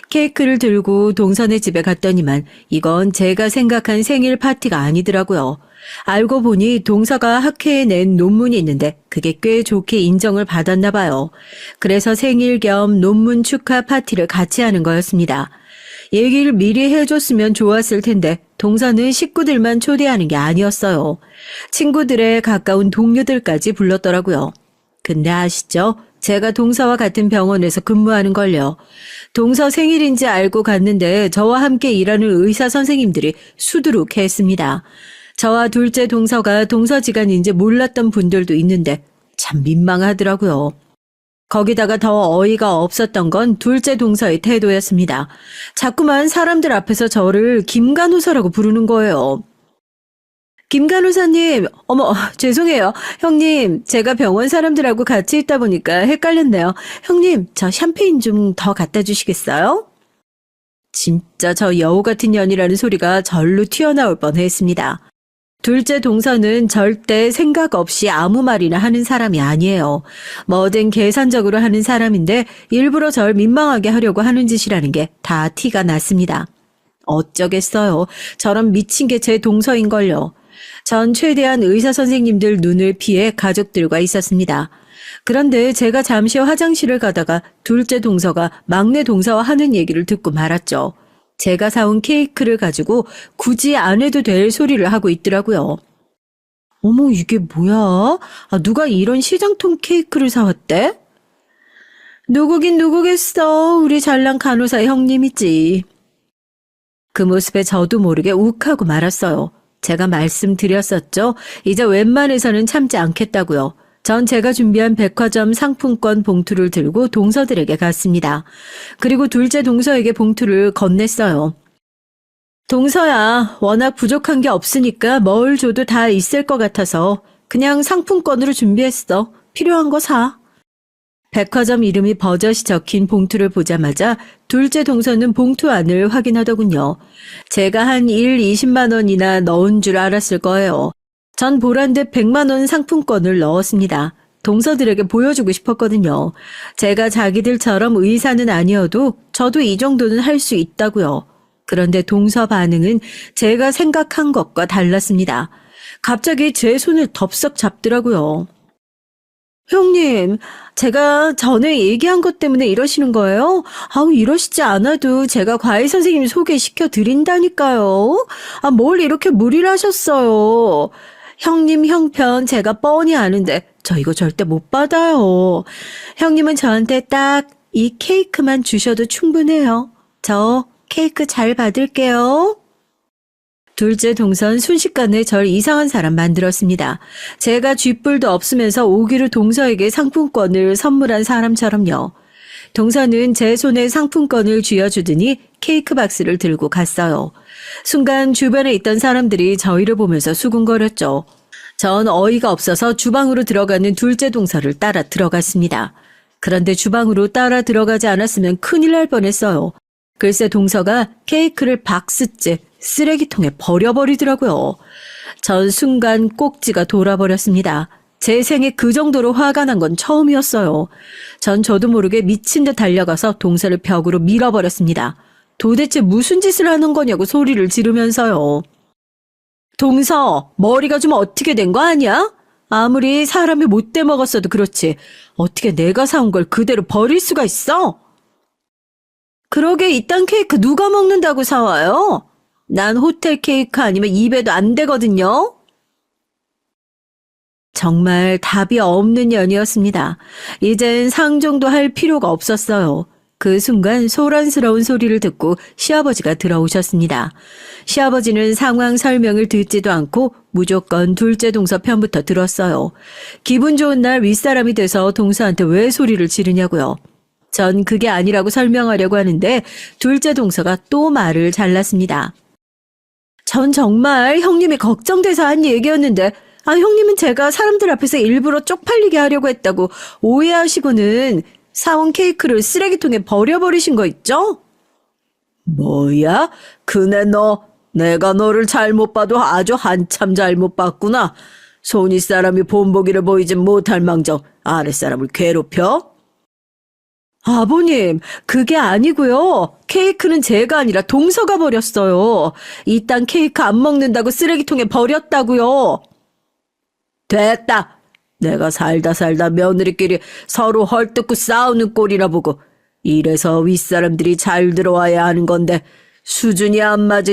케이크를 들고 동서네 집에 갔더니만 이건 제가 생각한 생일 파티가 아니더라고요. 알고 보니 동서가 학회에 낸 논문이 있는데 그게 꽤 좋게 인정을 받았나 봐요. 그래서 생일 겸 논문 축하 파티를 같이 하는 거였습니다. 얘기를 미리 해줬으면 좋았을 텐데 동서는 식구들만 초대하는 게 아니었어요. 친구들의 가까운 동료들까지 불렀더라고요. 근데 아시죠? 제가 동서와 같은 병원에서 근무하는 걸요. 동서 생일인지 알고 갔는데 저와 함께 일하는 의사 선생님들이 수두룩했습니다. 저와 둘째 동서가 동서지간인지 몰랐던 분들도 있는데 참 민망하더라고요. 거기다가 더 어이가 없었던 건 둘째 동서의 태도였습니다. 자꾸만 사람들 앞에서 저를 김간호사라고 부르는 거예요. 김간호사님, 어머, 죄송해요. 형님, 제가 병원 사람들하고 같이 있다 보니까 헷갈렸네요. 형님, 저 샴페인 좀 더 갖다 주시겠어요? 진짜 저 여우 같은 년이라는 소리가 절로 튀어나올 뻔했습니다. 둘째 동서는 절대 생각 없이 아무 말이나 하는 사람이 아니에요. 뭐든 계산적으로 하는 사람인데 일부러 절 민망하게 하려고 하는 짓이라는 게 다 티가 났습니다. 어쩌겠어요. 저런 미친 게 제 동서인걸요. 전 최대한 의사 선생님들 눈을 피해 가족들과 있었습니다. 그런데 제가 잠시 화장실을 가다가 둘째 동서가 막내 동서와 하는 얘기를 듣고 말았죠. 제가 사온 케이크를 가지고 굳이 안 해도 될 소리를 하고 있더라고요. 어머, 이게 뭐야? 누가 이런 시장통 케이크를 사왔대? 누구긴 누구겠어. 우리 잘난 간호사 형님이지. 그 모습에 저도 모르게 욱하고 말았어요. 제가 말씀드렸었죠. 이제 웬만해서는 참지 않겠다고요. 전 제가 준비한 백화점 상품권 봉투를 들고 동서들에게 갔습니다. 그리고 둘째 동서에게 봉투를 건넸어요. 동서야, 워낙 부족한 게 없으니까 뭘 줘도 다 있을 것 같아서 그냥 상품권으로 준비했어. 필요한 거 사. 백화점 이름이 버젓이 적힌 봉투를 보자마자 둘째 동서는 봉투 안을 확인하더군요. 제가 한 20만 원이나 넣은 줄 알았을 거예요. 전 보란듯 100만 원 상품권을 넣었습니다. 동서들에게 보여주고 싶었거든요. 제가 자기들처럼 의사는 아니어도 저도 이 정도는 할 수 있다고요. 그런데 동서 반응은 제가 생각한 것과 달랐습니다. 갑자기 제 손을 덥석 잡더라고요. 형님, 제가 전에 얘기한 것 때문에 이러시는 거예요? 이러시지 않아도 제가 과외 선생님 소개시켜 드린다니까요. 뭘 이렇게 무리를 하셨어요. 형님 형편 제가 뻔히 아는데 저 이거 절대 못 받아요. 형님은 저한테 딱 이 케이크만 주셔도 충분해요. 저 케이크 잘 받을게요. 둘째 동선 순식간에 절 이상한 사람 만들었습니다. 제가 쥐뿔도 없으면서 오기로 동서에게 상품권을 선물한 사람처럼요. 동서는 제 손에 상품권을 쥐어주더니 케이크 박스를 들고 갔어요. 순간 주변에 있던 사람들이 저희를 보면서 수군거렸죠. 전 어이가 없어서 주방으로 들어가는 둘째 동서를 따라 들어갔습니다. 그런데 주방으로 따라 들어가지 않았으면 큰일 날 뻔했어요. 글쎄 동서가 케이크를 박스째 쓰레기통에 버려버리더라고요. 전 순간 꼭지가 돌아버렸습니다. 제 생에 그 정도로 화가 난 건 처음이었어요. 전 저도 모르게 미친 듯 달려가서 동서를 벽으로 밀어버렸습니다. 도대체 무슨 짓을 하는 거냐고 소리를 지르면서요. 동서, 머리가 좀 어떻게 된 거 아니야? 아무리 사람이 못돼 먹었어도 그렇지. 어떻게 내가 사온 걸 그대로 버릴 수가 있어? 그러게 이딴 케이크 누가 먹는다고 사와요? 난 호텔 케이크 아니면 입에도 안 되거든요. 정말 답이 없는 년이었습니다. 이젠 상종도 할 필요가 없었어요. 그 순간 소란스러운 소리를 듣고 시아버지가 들어오셨습니다. 시아버지는 상황 설명을 듣지도 않고 무조건 둘째 동서 편부터 들었어요. 기분 좋은 날 윗사람이 돼서 동서한테 왜 소리를 지르냐고요. 전 그게 아니라고 설명하려고 하는데 둘째 동서가 또 말을 잘랐습니다. 전 정말 형님이 걱정돼서 한 얘기였는데 형님은 제가 사람들 앞에서 일부러 쪽팔리게 하려고 했다고 오해하시고는 사온 케이크를 쓰레기통에 버려버리신 거 있죠? 뭐야? 그네 너, 내가 너를 잘못 봐도 아주 한참 잘못 봤구나. 손윗사람이 본보기를 보이진 못할 망정 아랫사람을 괴롭혀? 아버님, 그게 아니고요. 케이크는 제가 아니라 동서가 버렸어요. 이딴 케이크 안 먹는다고 쓰레기통에 버렸다고요. 됐다. 내가 살다 며느리끼리 서로 헐뜯고 싸우는 꼴이나 보고 이래서 윗사람들이 잘 들어와야 하는 건데 수준이 안 맞은